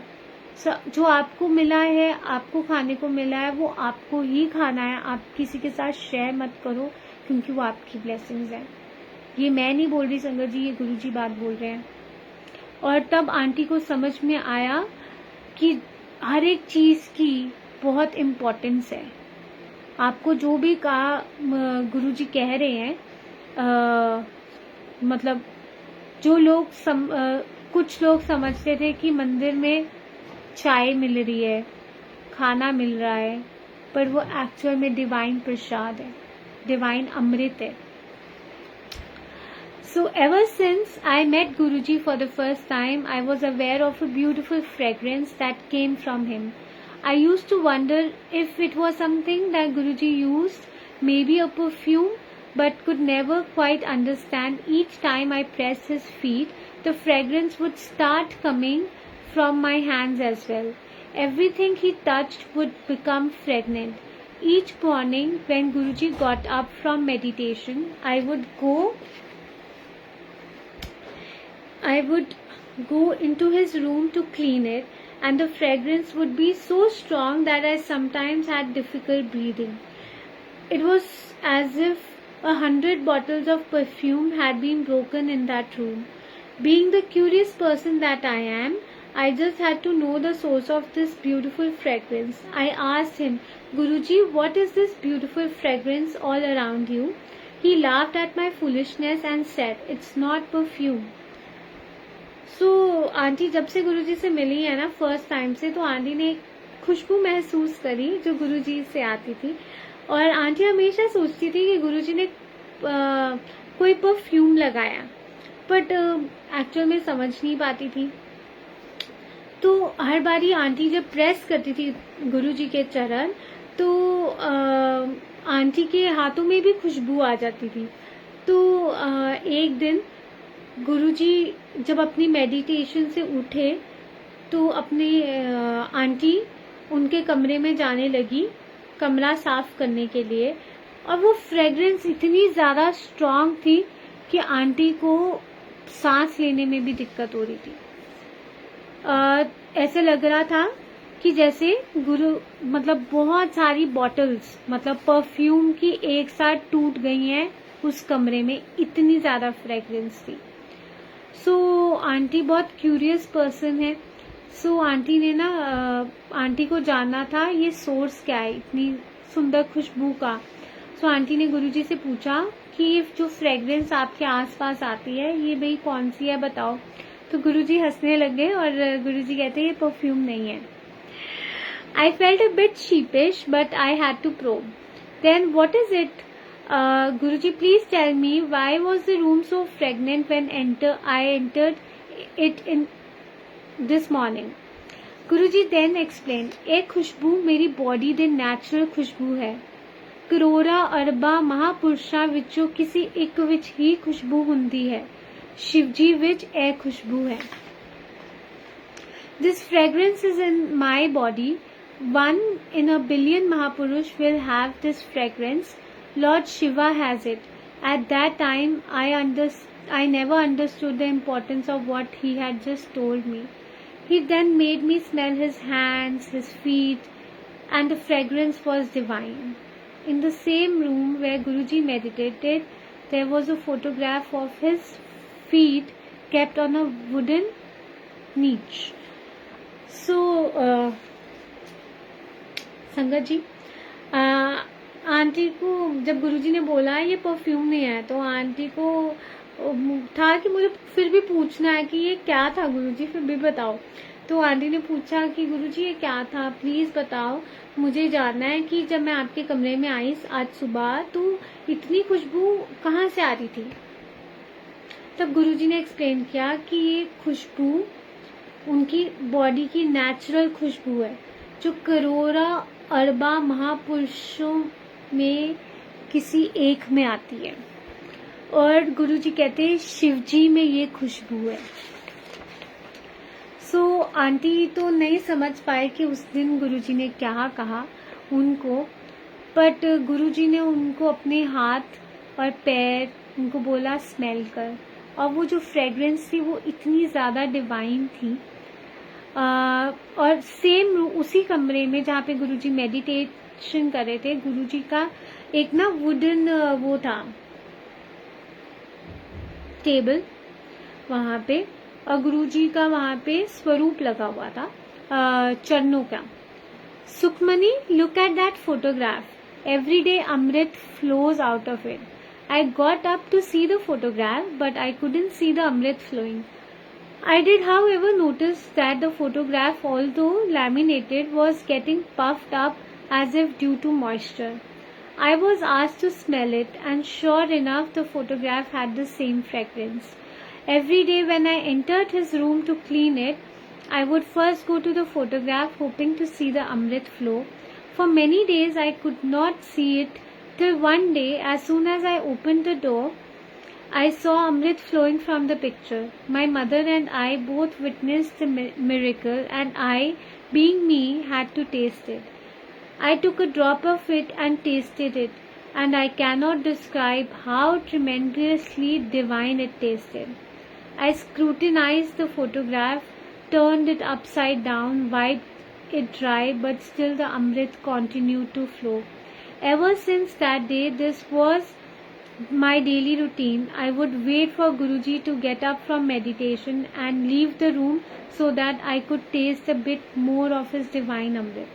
[SPEAKER 1] जो आपको मिला है, आपको खाने को मिला है, वो आपको ही खाना है। आप किसी के साथ शेयर मत करो, क्योंकि वो आपकी ब्लेसिंग्स हैं। ये मैं नहीं बोल रही संगत जी, ये गुरुजी बात बोल रहे हैं। और तब आंटी को समझ में आया कि हर एक चीज़ की बहुत इम्पोर्टेंस है। आपको जो भी कहा गुरुजी कह रहे हैं, मतलब जो लोग कुछ लोग समझते थे कि मंदिर में चाय मिल रही है, खाना मिल रहा है, पर वो एक्चुअल में डिवाइन प्रसाद है, डिवाइन अमृत है। So ever since I met Guruji for the first time, I was aware of a beautiful fragrance that came from him. I used to wonder if it was something that Guruji used, maybe a perfume, but could never quite understand. Each time I pressed his feet, the fragrance would start coming from my hands as well. Everything he touched would become fragrant. Each morning when Guruji got up from meditation, I would go into his room to clean it, and the fragrance would be so strong that I sometimes had difficult breathing. It was as if 100 bottles of perfume had been broken in that room. Being the curious person that I am, I just had to know the source of this beautiful fragrance. I asked him, Guruji, what is this beautiful fragrance all around you? He laughed at my foolishness and said, it's not perfume. So aunty जब से गुरुजी से मिली है ना first time से, तो aunty ने एक खुशबू महसूस करी जो गुरुजी से आती थी। और आंटी हमेशा सोचती थी कि गुरुजी ने कोई परफ्यूम लगाया, बट एक्चुअल में समझ नहीं पाती थी। तो हर बारी आंटी जब प्रेस करती थी गुरुजी के चरण, तो आंटी के हाथों में भी खुशबू आ जाती थी। तो एक दिन गुरुजी जब अपनी मेडिटेशन से उठे, तो अपने आंटी उनके कमरे में जाने लगी कमरा साफ करने के लिए, और वो फ्रेग्रेंस इतनी ज़्यादा स्ट्रॉन्ग थी कि आंटी को सांस लेने में भी दिक्कत हो रही थी। ऐसे लग रहा था कि जैसे मतलब बहुत सारी बॉटल्स मतलब परफ्यूम की एक साथ टूट गई हैं उस कमरे में, इतनी ज़्यादा फ्रेग्रेंस थी। सो आंटी बहुत क्यूरियस पर्सन है। सो आंटी ने ना आंटी को जानना था ये सोर्स क्या है इतनी सुंदर खुशबू का। सो आंटी ने गुरुजी से पूछा कि ये जो फ्रेग्रेंस आपके आसपास आती है ये भाई कौन सी है बताओ। तो गुरुजी हंसने लगे और गुरुजी कहते हैं ये परफ्यूम नहीं है। I felt a bit sheepish but I had to probe. Then what is it? Guruji, please tell me, why was the room so fragrant when I entered it in this morning? Guruji then explained, एक खुशबू मेरी body ਦੇ natural ਖੁਸ਼ਬੂ ਹੈ। ਕਰੋੜਾਂ ਅਰਬਾਂ ਮਹਾਪੁਰਸ਼ਾਂ ਵਿੱਚੋਂ ਕਿਸੇ ਇੱਕ ਵਿੱਚ ਹੀ ਖੁਸ਼ਬੂ ਹੁੰਦੀ ਹੈ। शिव जी ਵਿੱਚ ਇਹ ਖੁਸ਼ਬੂ ਹੈ। This fragrance is in my body. One in a billion Mahapurush will have this fragrance. Lord Shiva has it. At that time, I never understood the importance of what he had just told me. He then made me smell his hands, his feet, and the fragrance was divine. In the same room where Guruji meditated, there was a photograph of his feet kept on a wooden niche. So, संगत जी, aunty को जब गुरुजी ने बोला ये perfume नहीं है, तो aunty को था कि मुझे फिर भी पूछना है कि ये क्या था गुरुजी, फिर भी बताओ। तो आंटी ने पूछा कि गुरुजी ये क्या था, प्लीज़ बताओ, मुझे जानना है कि जब मैं आपके कमरे में आई आज सुबह तो इतनी खुशबू कहाँ से आ रही थी। तब गुरुजी ने एक्सप्लेन किया कि ये खुशबू उनकी बॉडी की नेचुरल खुशबू है जो करोड़ों अरबा महापुरुषों में किसी एक में आती है। और गुरुजी कहते हैं शिव जी में ये खुशबू है। सो आंटी तो नहीं समझ पाए कि उस दिन गुरुजी ने क्या कहा उनको, बट गुरुजी ने उनको अपने हाथ और पैर उनको बोला स्मेल कर, और वो जो फ्रेगरेंस थी वो इतनी ज़्यादा डिवाइन थी। और सेम उसी कमरे में जहाँ पे गुरुजी मेडिटेशन कर रहे थे, गुरुजी का एक ना वुडन वो था टेबल वहाँ पे, और गुरुजी का वहाँ पे स्वरूप लगा हुआ था चरणों का। Sukhmani, look at that photograph. Every day Amrit flows out of it. I got up to see the photograph, but I couldn't see the Amrit flowing. I did, however, notice that the photograph, although laminated, was getting puffed up as if due to moisture. I was asked to smell it, and sure enough, the photograph had the same fragrance. Every day when I entered his room to clean it, I would first go to the photograph hoping to see the Amrit flow. For many days I could not see it, till one day, as soon as I opened the door, I saw Amrit flowing from the picture. My mother and I both witnessed the miracle, and I, being me, had to taste it. I took a drop of it and tasted it, and I cannot describe how tremendously divine it tasted. I scrutinized the photograph, turned it upside down, wiped it dry, but still the Amrit continued to flow. Ever since that day, this was my daily routine. I would wait for Guruji to get up from meditation and leave the room so that I could taste a bit more of his divine Amrit.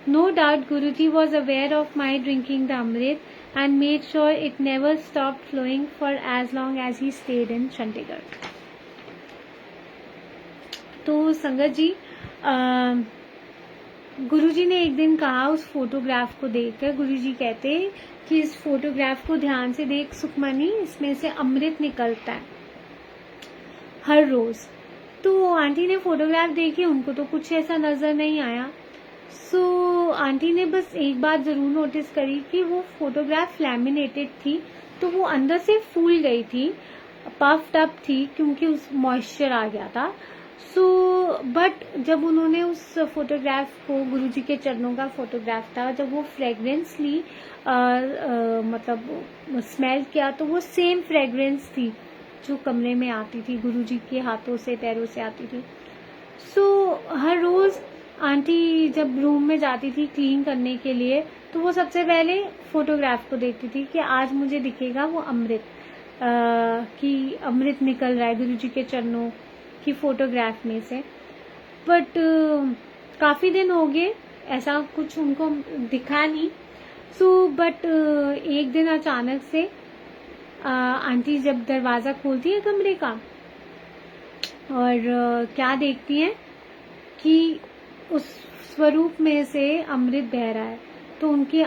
[SPEAKER 1] No doubt Guruji was aware of my drinking the Amrit and made sure it never stopped flowing for as long as he stayed in Chandigarh. तो संगत जी, गुरुजी ने एक दिन कहा उस photograph को देखकर, गुरुजी कहते कि इस फोटोग्राफ को ध्यान से देख सुखमनी, इसमें से अमृत निकलता है हर रोज। तो आंटी ने फोटोग्राफ देखी, उनको तो कुछ ऐसा नजर नहीं आया। सो आंटी ने बस एक बात जरूर नोटिस करी कि वो फोटोग्राफ लैमिनेटेड थी, तो वो अंदर से फूल गई थी, पफ्ड अप थी, क्योंकि उस मॉइस्चर आ गया था। बट जब उन्होंने उस फोटोग्राफ को, गुरुजी के चरणों का फोटोग्राफ था, जब वो फ्रेगरेंस ली, मतलब स्मेल किया, तो वो सेम फ्रेगरेंस थी जो कमरे में आती थी, गुरुजी के हाथों से पैरों से आती थी। हर रोज आंटी जब रूम में जाती थी क्लीन करने के लिए, तो वो सबसे पहले फोटोग्राफ को देखती थी कि आज मुझे दिखेगा वो अमृत, कि अमृत निकल रहा है गुरुजी के चरणों की फोटोग्राफ में से। बट काफ़ी दिन हो गए, ऐसा कुछ उनको दिखा नहीं। बट एक दिन अचानक से आंटी जब दरवाज़ा खोलती है कमरे का, और क्या देखती हैं कि उस स्वरूप में से अमृत बह रहा है। तो उनकी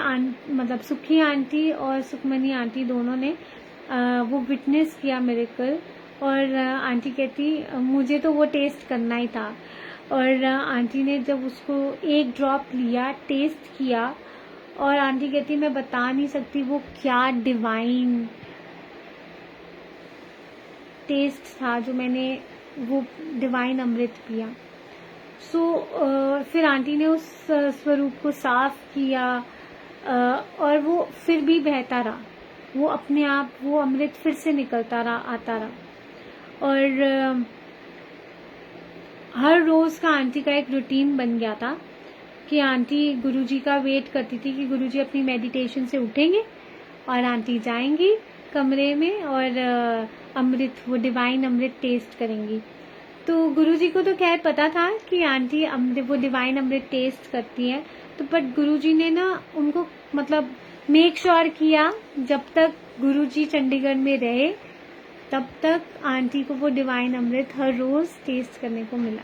[SPEAKER 1] मतलब सुखी आंटी और सुखमनी आंटी दोनों ने वो विटनेस किया मिरेकल। और आंटी कहती मुझे तो वो टेस्ट करना ही था। और आंटी ने जब उसको एक ड्रॉप लिया, टेस्ट किया, और आंटी कहती मैं बता नहीं सकती वो क्या डिवाइन टेस्ट था जो मैंने वो डिवाइन अमृत पिया। फिर आंटी ने उस स्वरूप को साफ किया, और वो फिर भी बहता रहा, वो अपने आप वो अमृत फिर से निकलता रहा, आता रहा। और हर रोज का आंटी का एक रूटीन बन गया था कि आंटी गुरुजी का वेट करती थी कि गुरुजी अपनी मेडिटेशन से उठेंगे और आंटी जाएंगी कमरे में और अमृत, वो डिवाइन अमृत टेस्ट करेंगी। तो गुरुजी को तो खैर पता था कि आंटी अमृत, वो डिवाइन अमृत टेस्ट करती है। तो बट गुरुजी ने ना उनको मतलब मेक श्योर किया जब तक गुरुजी चंडीगढ़ में रहे तब तक आंटी को वो डिवाइन अमृत हर रोज टेस्ट करने को मिला।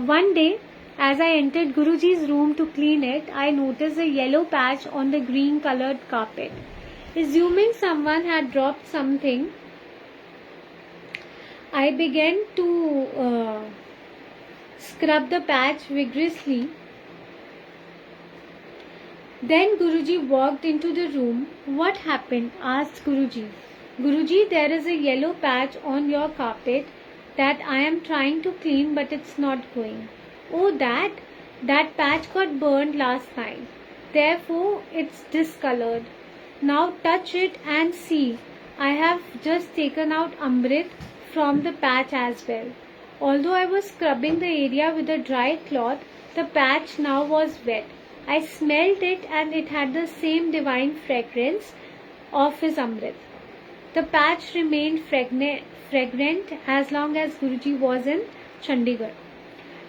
[SPEAKER 1] One day as I entered Guruji's room to clean it, I noticed a yellow patch on the green colored carpet. Assuming someone had dropped something, I began to scrub the patch vigorously. Then Guruji walked into the room. What happened? Asked Guruji. Guruji, there is a yellow patch on your carpet that I am trying to clean, but it's not going. Oh, that patch got burned last night. Therefore, it's discolored. Now touch it and see. I have just taken out Amrit from the patch as well. Although I was scrubbing the area with a dry cloth, the patch now was wet. I smelled it and it had the same divine fragrance of his Amrit. The patch remained fragrant as long as Guruji was in Chandigarh.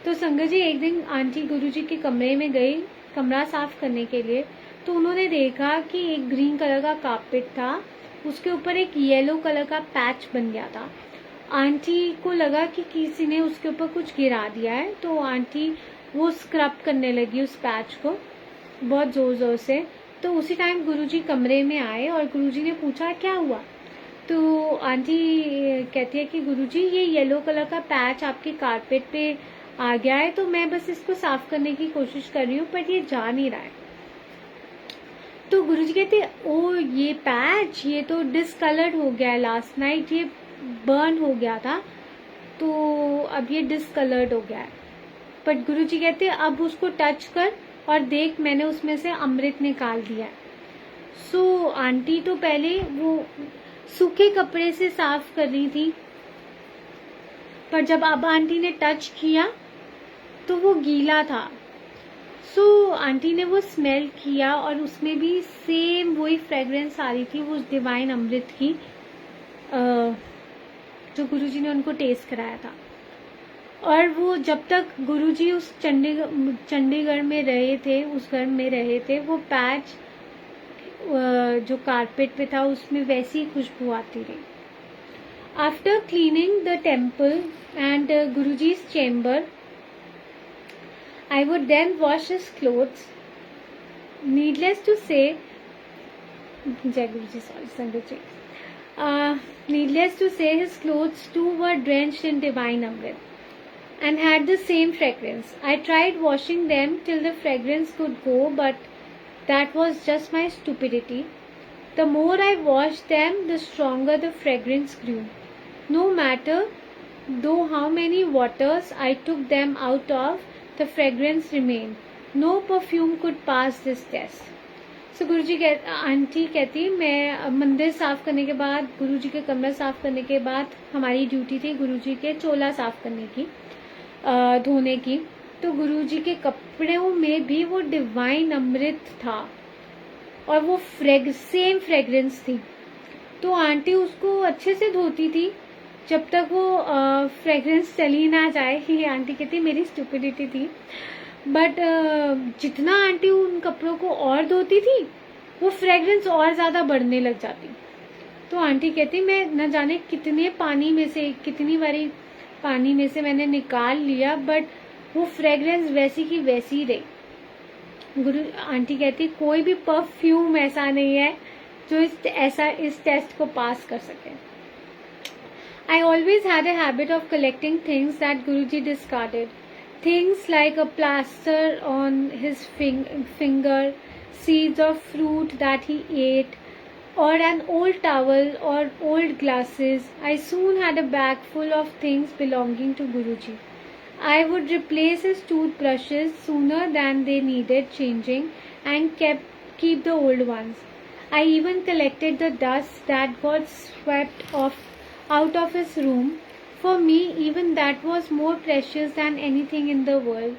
[SPEAKER 1] तो संगत जी एक दिन aunty गुरुजी के कमरे में गई कमरा साफ करने के लिए, तो उन्होंने देखा कि एक ग्रीन कलर का कारपेट था, उसके ऊपर एक येलो कलर का पैच बन गया था। आंटी को लगा कि किसी ने उसके ऊपर कुछ गिरा दिया है, तो आंटी वो स्क्रब करने लगी उस पैच को बहुत ज़ोर ज़ोर से। तो उसी टाइम गुरुजी कमरे में आए और गुरुजी ने पूछा क्या हुआ। तो आंटी कहती है कि गुरुजी ये येलो कलर का पैच आपके कारपेट पे आ गया है, तो मैं बस इसको साफ करने की कोशिश कर रही हूँ पर ये जा नहीं रहा है। तो गुरुजी कहते ओ ये पैच ये तो डिसकलर्ड हो गया है, लास्ट नाइट ये बर्न हो गया था तो अब ये डिसकलर्ड हो गया है। बट गुरुजी कहते अब उसको टच कर और देख मैंने उसमें से अमृत निकाल दिया है। सो आंटी तो पहले वो सूखे कपड़े से साफ कर रही थी, पर जब अब आंटी ने टच किया तो वो गीला था। सो आंटी ने वो स्मेल किया और उसमें भी सेम वही फ्रेग्रेंस आ रही थी वो डिवाइन अमृत की जो गुरुजी ने उनको टेस्ट कराया था। और वो जब तक गुरुजी उस चंडीगढ़ में रहे थे, उस घर में रहे थे, वो पैच जो कारपेट पे था उसमें वैसी ही खुशबू आती रही। After cleaning the temple and Guruji's chamber, I would then wash his clothes. Needless to say, Jai Guruji, sorry, Sangat ji. Needless to say, his clothes too were drenched in divine Amrit and had the same fragrance. I tried washing them till the fragrance could go, but that was just my stupidity. The more I washed them, the stronger the fragrance grew. No matter though how many waters I took them out of, the fragrance remained. No perfume could pass this test. So Guruji aunty कहती मैं मंदिर साफ करने के बाद, गुरुजी के कमरा साफ करने के बाद हमारी ड्यूटी थी गुरुजी के चोला साफ करने की, धोने की। तो गुरुजी के कपड़ों में भी वो डिवाइन अमृत था और वो सेम फ्रेग्रेंस थी। तो आंटी उसको अच्छे से धोती थी जब तक वो फ्रेग्रेंस चली ना जाए। ये आंटी कहती मेरी स्टुपिडिटी थी, बट जितना आंटी उन कपड़ों को और धोती थी वो फ्रेग्रेंस और ज़्यादा बढ़ने लग जाती। तो आंटी कहती मैं न जाने कितनी बारी पानी में से मैंने निकाल लिया, बट वो फ्रेग्रेंस वैसी की वैसी ही रही। आंटी कहती कोई भी परफ्यूम ऐसा नहीं है जो इस टेस्ट को पास कर सके। I always had a habit of collecting things that Guruji discarded. Things like a plaster on his finger, seeds of fruit that he ate, or an old towel or old glasses. I soon had a bag full of things belonging to Guruji. I would replace his toothbrushes sooner than they needed changing and keep the old ones. I even collected the dust that got swept out of his room. For me, even that was more precious than anything in the world.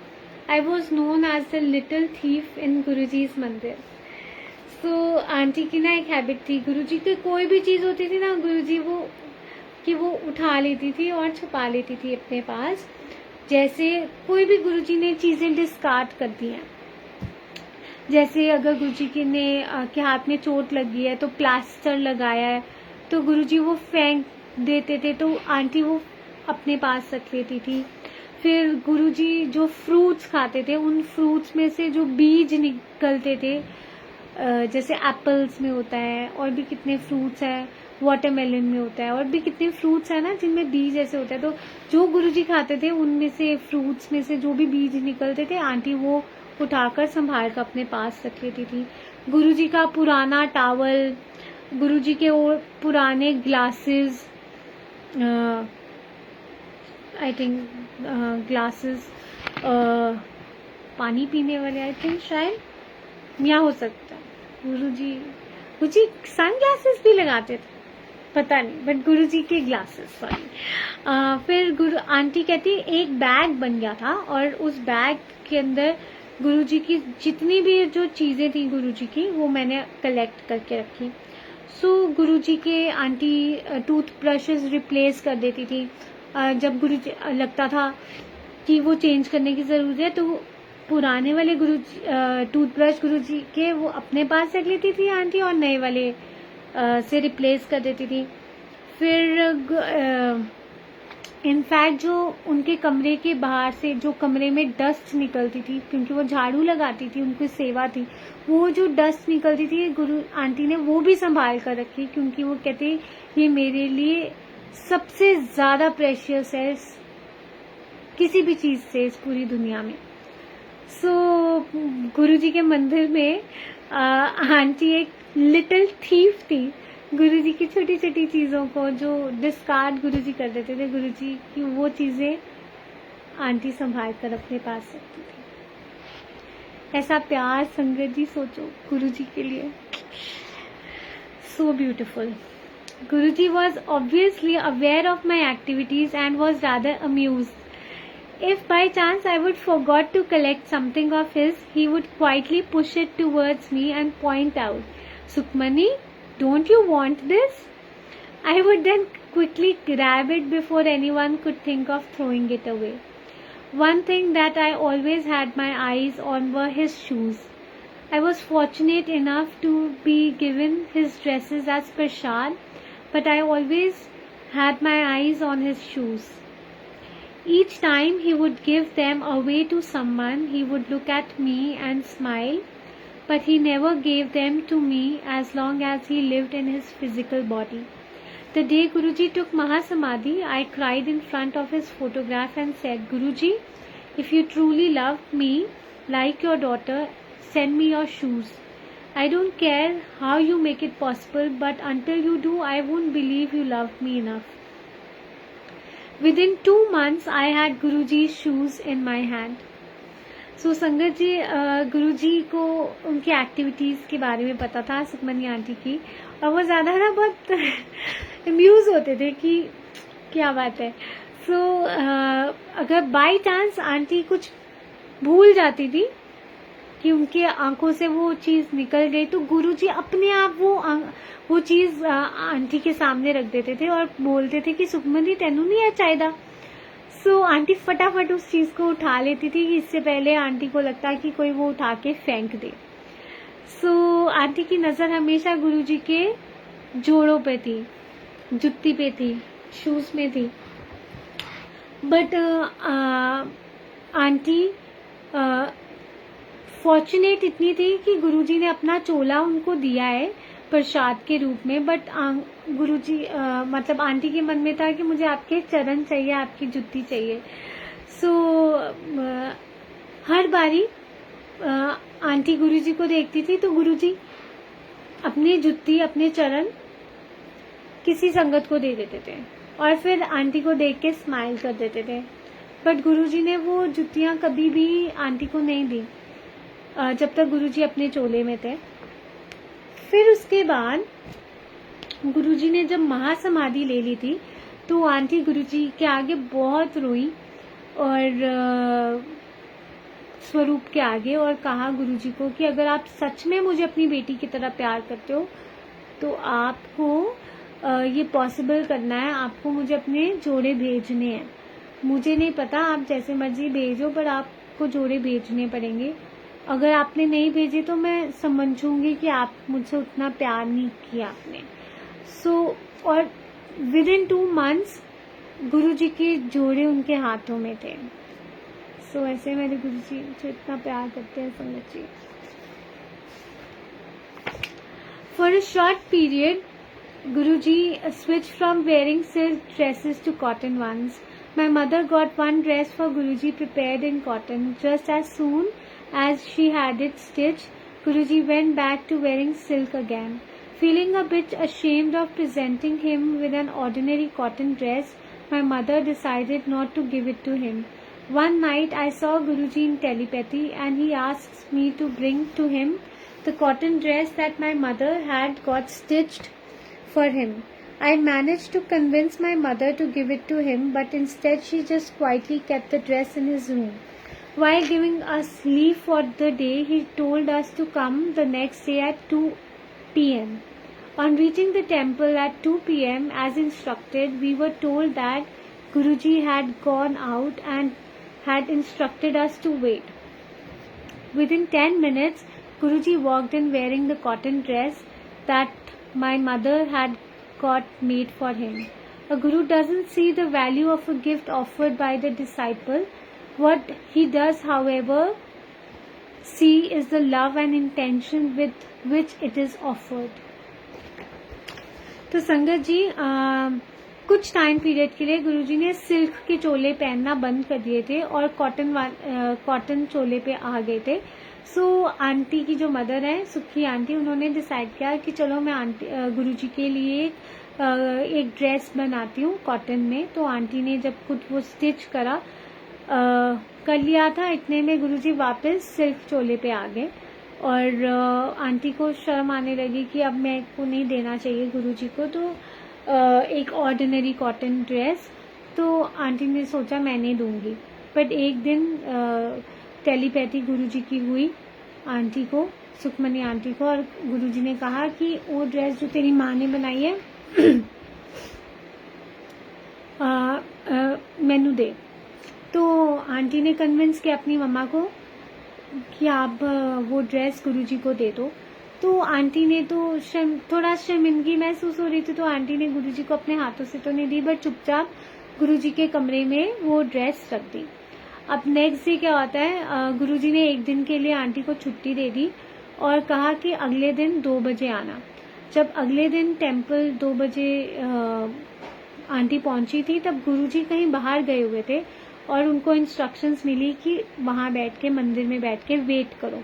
[SPEAKER 1] I was known as the little thief in Guruji's मंदिर। So aunty की ना एक habit थी, गुरुजी की कोई भी चीज़ होती थी ना, गुरुजी वो उठा लेती थी और छुपा लेती थी अपने पास। जैसे कोई भी गुरुजी ने चीज़ें डिस्कार्ड कर दी हैं, जैसे अगर गुरुजी के हाथ में चोट लगी है तो प्लास्टर लगाया है तो गुरुजी वो फेंक देते थे, तो आंटी वो अपने पास रख लेती थी। फिर गुरुजी जो फ्रूट्स खाते थे उन फ्रूट्स में से जो बीज निकलते थे, जैसे एप्पल्स में होता है और भी कितने फ्रूट्स हैं, वाटरमेलन में होता है और भी कितने फ्रूट्स हैं ना जिनमें बीज ऐसे होता है, तो जो गुरुजी खाते थे उनमें से फ्रूट्स में से जो भी बीज निकलते थे आंटी वो उठाकर संभाल कर अपने पास रख लेती थी। गुरुजी का पुराना टावल, गुरुजी के पुराने ग्लासेस, आई थिंक ग्लासेस पानी पीने वाले, आई थिंक शायद या हो सकता है वो जी सन ग्लासेस भी लगाते थे, पता नहीं, बट गुरुजी के ग्लासेस, सॉरी। फिर आंटी कहती एक बैग बन गया था और उस बैग के अंदर गुरुजी की जितनी भी जो चीज़ें थी गुरुजी की, वो मैंने कलेक्ट करके रखी। सो गुरुजी के आंटी टूथब्रशेस रिप्लेस कर देती थी। जब गुरुजी लगता था कि वो चेंज करने की ज़रूरत है तो पुराने वाले टूथब्रश गुरुजी के वो अपने पास रख लेती थी आंटी और नए वाले से रिप्लेस कर देती थी। फिर इनफैक्ट जो उनके कमरे के बाहर से जो कमरे में डस्ट निकलती थी, क्योंकि वो झाड़ू लगाती थी, उनकी सेवा थी, वो जो डस्ट निकलती थी गुरु आंटी ने वो भी संभाल कर रखी, क्योंकि वो कहते ये मेरे लिए सबसे ज़्यादा प्रेशियस है किसी भी चीज़ से इस पूरी दुनिया में। सो गुरुजी के मंदिर में आंटी एक लिटिल थीफ थी। गुरुजी की छोटी छोटी चीज़ों को जो डिस्कार्ड गुरुजी कर देते थे, गुरुजी की वो चीज़ें आंटी संभाल कर अपने पास रखती थी। ऐसा प्यार संगत जी सोचो गुरुजी के लिए, so beautiful. Guruji was obviously aware of my activities and was rather amused. If by chance I would forgot to collect something of his, he would quietly push it towards me and point out, Sukhmani, don't you want this? I would then quickly grab it before anyone could think of throwing it away. One thing that I always had my eyes on were his shoes. I was fortunate enough to be given his dresses as prasad, but I always had my eyes on his shoes. Each time he would give them away to someone, he would look at me and smile, but he never gave them to me as long as he lived in his physical body. The day Guruji took Mahasamadhi, I cried in front of his photograph and said, Guruji, if you truly love me like your daughter, send me your shoes. I don't care how you make it possible, but until you do, I won't believe you love me enough. Within 2 months, I had Guruji's shoes in my hand. So संगत जी, गुरुजी को उनकी activities के बारे में पता था Sukhmani aunty की, और वो ज़्यादा ना बहुत अम्यूज़ होते थे कि क्या बात है। सो अगर बाई चांस आंटी कुछ भूल जाती थी कि उनकी आंखों से वो चीज़ निकल गई, तो गुरुजी अपने आप वो चीज़ आंटी के सामने रख देते थे और बोलते थे कि सुखमनी तेनू नहीं है चाहिदा। सो आंटी फटाफट उस चीज़ को उठा लेती थी कि इससे पहले आंटी को लगता कि कोई वो उठा के फेंक दे। सो आंटी की नज़र हमेशा गुरुजी के जोड़ों पे थी, जुत्ती पे थी, शूज़ में थी। बट आंटी फॉर्चुनेट इतनी थी कि गुरुजी ने अपना चोला उनको दिया है प्रसाद के रूप में, बट गुरुजी मतलब आंटी के मन में था कि मुझे आपके चरण चाहिए, आपकी जुत्ती चाहिए। सो हर बारी आंटी गुरुजी को देखती थी तो गुरुजी अपनी जुत्ती, अपने चरण किसी संगत को दे देते थे और फिर आंटी को देख के स्माइल कर देते थे। बट गुरुजी ने वो जुत्तियाँ कभी भी आंटी को नहीं दी जब तक गुरुजी अपने चोले में थे। फिर उसके बाद गुरुजी ने जब महासमाधि ले ली थी तो आंटी गुरुजी के आगे बहुत रोई और स्वरूप के आगे, और कहा गुरुजी को कि अगर आप सच में मुझे अपनी बेटी की तरह प्यार करते हो तो आपको ये पॉसिबल करना है, आपको मुझे अपने जोड़े भेजने हैं। मुझे नहीं पता, आप जैसे मर्जी भेजो, पर आपको जोड़े भेजने पड़ेंगे। अगर आपने नहीं भेजे तो मैं समझूंगी कि आप मुझसे उतना प्यार नहीं किया आपने। सो और विद इन 2 months गुरुजी के जोड़े उनके हाथों में थे। सो ऐसे मेरे गुरुजी जो इतना प्यार करते हैं sangat ji. For a short period Guruji switch from wearing silk dresses to cotton ones. My mother got one dress for Guruji prepared in cotton. Just as soon as she had it stitched, Guruji went back to wearing silk again. Feeling a bit ashamed of presenting him with an ordinary cotton dress, my mother decided not to give it to him. One night I saw Guruji in telepathy and he asked me to bring to him the cotton dress that my mother had got stitched for him. I managed to convince my mother to give it to him, but instead she just quietly kept the dress in his room. While giving us leave for the day, he told us to come the next day at 2 p.m. On reaching the temple at 2 p.m. as instructed, we were told that Guruji had gone out and had instructed us to wait. Within 10 minutes, Guruji walked in wearing the cotton dress that my mother had got made for him. A guru doesn't see the value of a gift offered by the disciple. What he does, however, see is the love and intention with which it is offered. तो संगत जी कुछ time period के लिए गुरुजी ने silk के चोले पहनना बंद कर दिए थे और कॉटन चोले पे आ गए थे. सो आंटी की जो मदर है, सुखी आंटी, उन्होंने डिसाइड किया कि चलो मैं गुरुजी के लिए एक ड्रेस बनाती हूँ कॉटन में. तो आंटी ने जब खुद वो स्टिच कर लिया था, इतने में गुरुजी वापस सिल्क चोले पे आ गए और आंटी को शर्म आने लगी कि अब मैं को नहीं देना चाहिए गुरुजी को तो एक ऑर्डिनरी कॉटन ड्रेस. तो आंटी ने सोचा मैं नहीं दूंगी. बट एक दिन टेलीपैथी गुरुजी की हुई आंटी को, सुखमनी आंटी को, और गुरुजी ने कहा कि वो ड्रेस जो तेरी माँ ने बनाई है मैनू दे. तो आंटी ने कन्विंस किया अपनी मम्मा को कि आप वो ड्रेस गुरुजी को दे दो. तो आंटी ने तो थोड़ा शर्मिंदगी महसूस हो रही थी, तो आंटी ने गुरुजी को अपने हाथों से तो नहीं दी, बट चुपचाप गुरुजी के कमरे में वो ड्रेस रख दी. अब नेक्स्ट डे क्या होता है, गुरुजी ने एक दिन के लिए आंटी को छुट्टी दे दी और कहा कि अगले दिन 2 बजे आना. जब अगले दिन टेम्पल 2 बजे आंटी पहुंची थी, तब गुरुजी कहीं बाहर गए हुए थे और उनको इंस्ट्रक्शंस मिली कि वहां बैठ के मंदिर में बैठ के वेट करो.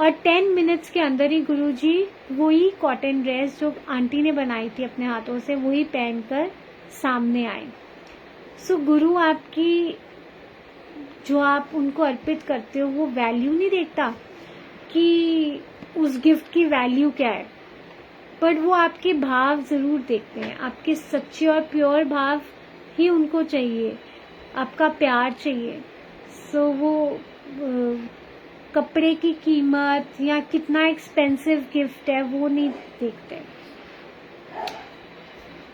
[SPEAKER 1] और 10 मिनट्स के अंदर ही गुरुजी वही कॉटन ड्रेस जो आंटी ने बनाई थी अपने हाथों से, वही पहनकर सामने आए. सो गुरु आपकी जो आप उनको अर्पित करते हो वो वैल्यू नहीं देखता कि उस गिफ्ट की वैल्यू क्या है, बट वो आपके भाव जरूर देखते हैं. आपके सच्चे और प्योर भाव ही उनको चाहिए, आपका प्यार चाहिए. सो वो कपड़े की कीमत या कितना एक्सपेंसिव गिफ्ट है वो नहीं देखते.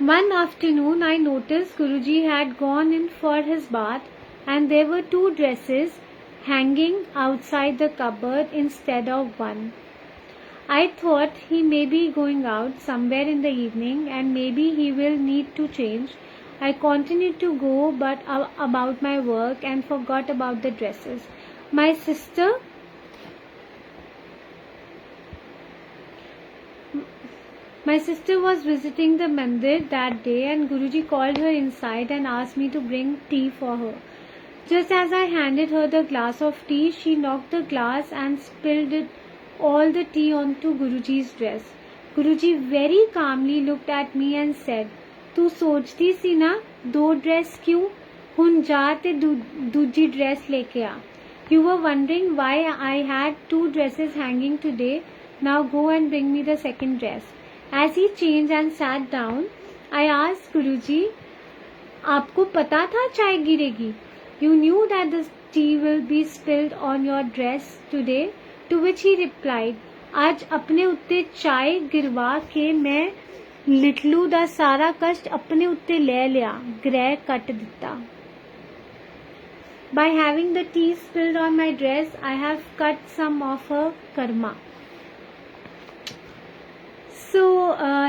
[SPEAKER 1] One afternoon I noticed Guruji had gone in for his bath and there were 2 dresses hanging outside the cupboard instead of one. I thought he may be going out somewhere in the evening and maybe he will need to change. I continued to go but about my work and forgot about the dresses. My sister was visiting the mandir that day and Guruji called her inside and asked me to bring tea for her. Just as I handed her the glass of tea, she knocked the glass and spilled all the tea onto Guruji's dress. Guruji very calmly looked at me and said, "तू सोचती सी ना 2 dress क्यों? हुन जा ते दूजी dress लेके आ. You were wondering why I had 2 dresses hanging today. Now go and bring me the second dress." As he changed and sat down, I asked Guruji, "आपको पता था चाय गिरेगी? You knew that the tea will be spilled on your dress today?" To which he replied, "आज अपने उत्ते चाय गिरवा के मैं लिटलू दा सारा कष्ट अपने उत्ते ले लिया, ग्रह कट दिता. By having the tea spilled on my dress, I have cut some of her karma." सो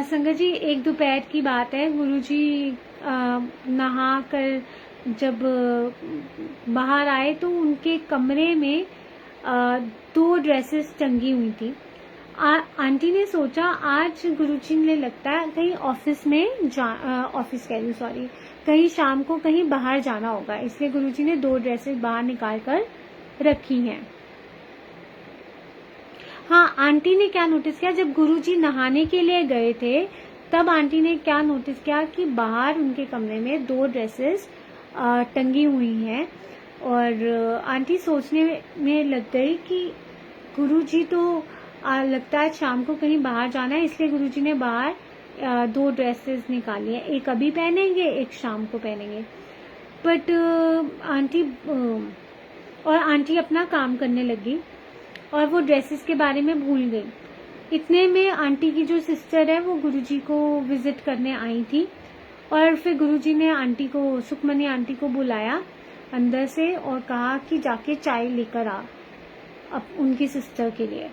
[SPEAKER 1] संगत जी, एक दोपहर की बात है. गुरुजी नहा कर जब बाहर आए तो उनके कमरे में 2 ड्रेसेस टंगी हुई थी. आंटी ने सोचा आज गुरुजी ने लगता है कहीं कहीं शाम को कहीं बाहर जाना होगा, इसलिए गुरुजी ने 2 ड्रेसेस बाहर निकाल कर रखी हैं. हाँ, आंटी ने क्या नोटिस किया, जब गुरुजी नहाने के लिए गए थे तब आंटी ने क्या नोटिस किया कि बाहर उनके कमरे में 2 ड्रेसेस टंगी हुई हैं. और आंटी सोचने में लग गई कि गुरुजी तो लगता है शाम को कहीं बाहर जाना है, इसलिए गुरुजी ने बाहर 2 ड्रेसेस निकाली है, एक अभी पहनेंगे, एक शाम को पहनेंगे। बट आंटी अपना काम करने लगी और वो ड्रेसेस के बारे में भूल गई। इतने में आंटी की जो सिस्टर है वो गुरुजी को विजिट करने आई थी, और फिर गुरुजी ने आंटी को, सुखमनी आंटी को बुलाया अंदर से और कहा कि जाके चाय लेकर आ अब उनकी सिस्टर के लिए।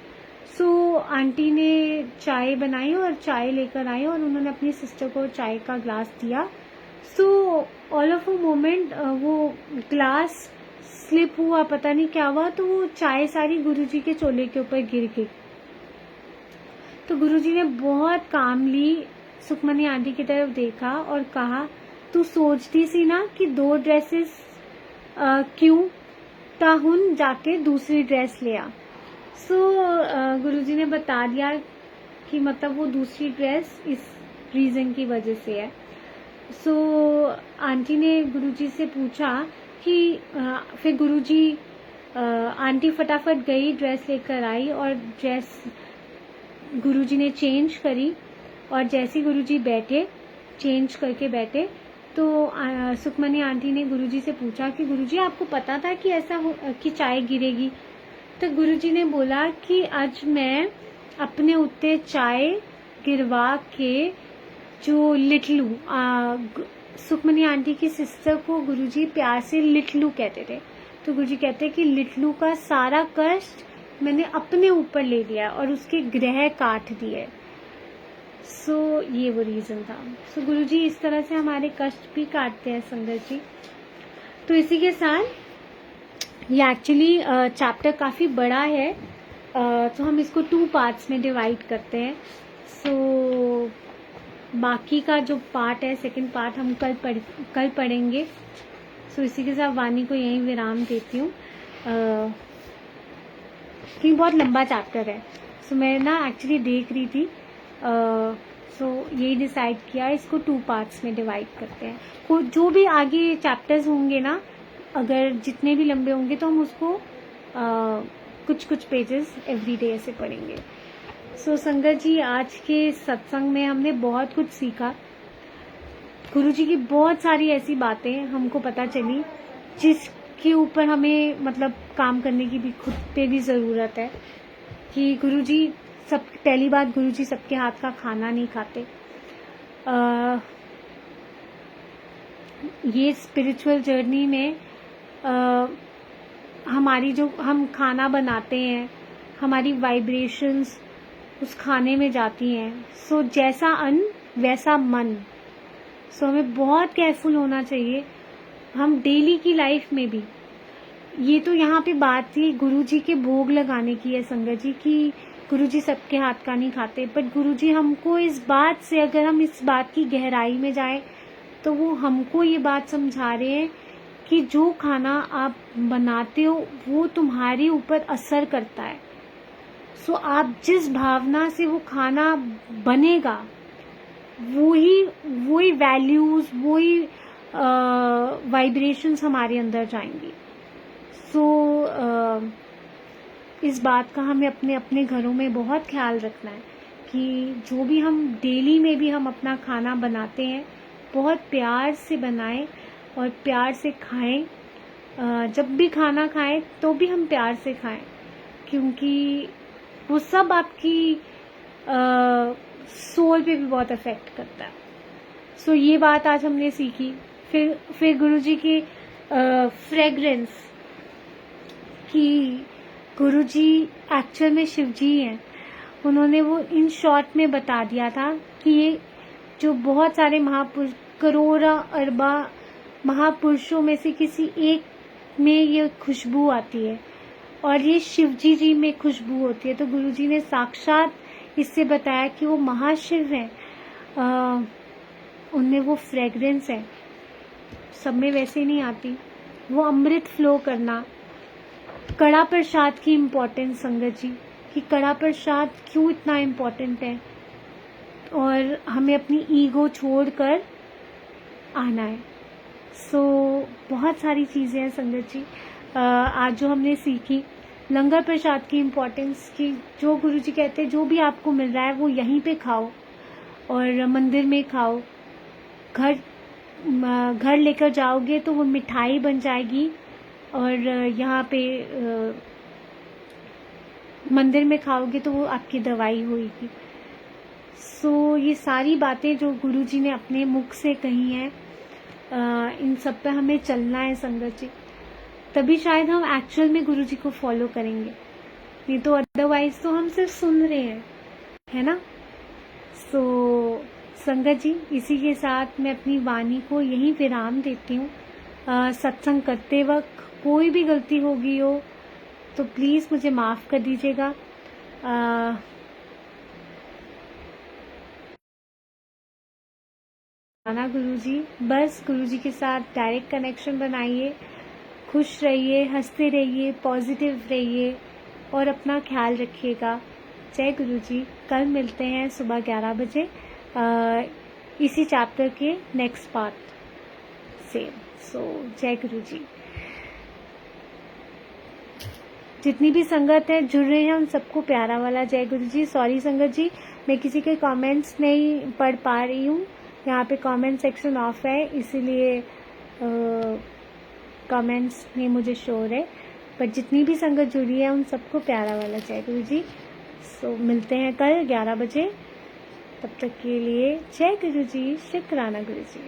[SPEAKER 1] सो आंटी ने चाय बनाई और चाय लेकर आई और उन्होंने अपनी सिस्टर को चाय का ग्लास दिया। So all of a moment वो ग्लास स्लिप हुआ, पता नहीं क्या हुआ, तो वो चाय सारी गुरुजी के चोले के ऊपर गिर गई। तो गुरुजी ने बहुत कामली सुखमनी आंटी की तरफ देखा और कहा, तू सोचती सी ना कि 2 ड्रेसेस क्यों, ताहुन जाके दूसरी ड्रेस ले आ। सो गुरुजी ने बता दिया कि मतलब वो दूसरी ड्रेस इस रीज़न की वजह से है। सो आंटी ने गुरुजी से पूछा कि फिर गुरुजी, आंटी फटाफट गई, ड्रेस लेकर आई और ड्रेस गुरुजी ने चेंज करी। और जैसे गुरुजी बैठे, चेंज करके बैठे, तो सुखमनी आंटी ने गुरुजी से पूछा कि गुरुजी आपको पता था कि ऐसा कि चाय गिरेगी? तो गुरुजी ने बोला कि आज मैं अपने उत्ते चाय गिरवा के जो लिटलू, सुखमनी आंटी की सिस्टर को गुरुजी प्यार से लिटलू कहते थे, तो गुरुजी कहते कि लिटलू का सारा कष्ट मैंने अपने ऊपर ले लिया और उसके ग्रह काट दिए। सो ये वो रीज़न था। सो गुरुजी इस तरह से हमारे कष्ट भी काटते हैं संगत जी। तो इसी के साथ ये एक्चुअली चैप्टर काफ़ी बड़ा है, तो हम इसको 2 पार्ट्स में डिवाइड करते हैं। सो बाकी का जो पार्ट है, सेकंड पार्ट हम कल पढ़ेंगे। सो इसी के साथ वाणी को यहीं विराम देती हूँ, क्योंकि बहुत लंबा चैप्टर है। सो मैं ना एक्चुअली देख रही थी, सो यही डिसाइड किया इसको 2 पार्ट्स में डिवाइड करते हैं। जो भी आगे चैप्टर्स होंगे ना, अगर जितने भी लंबे होंगे तो हम उसको कुछ पेजेस एवरीडे ऐसे पढ़ेंगे। सो संगत जी, आज के सत्संग में हमने बहुत कुछ सीखा। गुरुजी की बहुत सारी ऐसी बातें हमको पता चली जिसके ऊपर हमें मतलब काम करने की भी खुद पे भी ज़रूरत है। कि गुरुजी पहली बात, गुरुजी सबके हाथ का खाना नहीं खाते। ये स्पिरिचुअल जर्नी में हमारी जो हम खाना बनाते हैं, हमारी वाइब्रेशंस उस खाने में जाती हैं। सो जैसा अन्न वैसा मन। सो हमें बहुत केयरफुल होना चाहिए। हम डेली की लाइफ में भी, ये तो यहाँ पे बात थी गुरुजी के भोग लगाने की है संगत जी, कि गुरुजी सबके हाथ का नहीं खाते, बट गुरुजी हमको इस बात से, अगर हम इस बात की गहराई में जाएं, तो वो हमको ये बात समझा रहे हैं कि जो खाना आप बनाते हो वो तुम्हारे ऊपर असर करता है। सो आप जिस भावना से वो खाना बनेगा, वही वैल्यूज, वही वाइब्रेशंस हमारे अंदर जाएंगी। सो इस बात का हमें अपने अपने घरों में बहुत ख्याल रखना है कि जो भी हम डेली में भी हम अपना खाना बनाते हैं, बहुत प्यार से बनाएं और प्यार से खाएं। जब भी खाना खाएं तो भी हम प्यार से खाएं, क्योंकि वो सब आपकी सोल पे भी बहुत अफेक्ट करता है। सो ये बात आज हमने सीखी। फिर गुरुजी की फ्रेग्रेंस, कि गुरुजी एक्चुअल में शिवजी हैं। उन्होंने वो इन शॉर्ट में बता दिया था कि ये जो बहुत सारे महापुरुष, करोड़ों अरबा महापुरुषों में से किसी एक में ये खुशबू आती है और ये शिवजी जी में खुशबू होती है। तो गुरुजी ने साक्षात इससे बताया कि वो महाशिव हैं, उनमें वो फ्रेग्रेंस है, सब में वैसे नहीं आती। वो अमृत फ्लो करना, कड़ा प्रसाद की इम्पोर्टेंस संगत जी, कि कड़ा प्रसाद क्यों इतना इम्पोर्टेंट है और हमें अपनी ईगो छोड़कर आना है। सो बहुत सारी चीज़ें हैं संगत जी आज जो हमने सीखी। लंगर प्रसाद की इम्पोर्टेंस की, जो गुरुजी कहते हैं जो भी आपको मिल रहा है वो यहीं पे खाओ और मंदिर में खाओ। घर लेकर जाओगे तो वो मिठाई बन जाएगी और यहाँ पे मंदिर में खाओगे तो वो आपकी दवाई होगी। सो ये सारी बातें जो गुरुजी ने अपने मुख से कही हैं, इन सब पे हमें चलना है संगत जी, तभी शायद हम एक्चुअल में गुरुजी को फॉलो करेंगे, नहीं तो अदरवाइज तो हम सिर्फ सुन रहे हैं, है ना। सो संगत जी, इसी के साथ मैं अपनी वाणी को यहीं विराम देती हूँ। सत्संग करते वक्त कोई भी गलती होगी हो तो प्लीज़ मुझे माफ़ कर दीजिएगा। गुरुजी, बस गुरुजी के साथ डायरेक्ट कनेक्शन बनाइए, खुश रहिए, हंसते रहिए, पॉजिटिव रहिए और अपना ख्याल रखिएगा। जय गुरुजी। कल मिलते हैं सुबह 11 बजे इसी चैप्टर के नेक्स्ट पार्ट से। सो जय गुरुजी। जितनी भी संगत है जुड़ रहे हैं उन सबको प्यारा वाला जय गुरुजी। सॉरी संगत जी, मैं किसी के कमेंट्स नहीं पढ़ पा रही हूँ, यहाँ पे कमेंट सेक्शन ऑफ है, इसीलिए कमेंट्स नहीं मुझे शो हो रहे, पर जितनी भी संगत जुड़ी है उन सबको प्यारा वाला जय गुरुजी। सो मिलते हैं कल 11 बजे, तब तक के लिए जय गुरुजी, शुक्राना गुरुजी।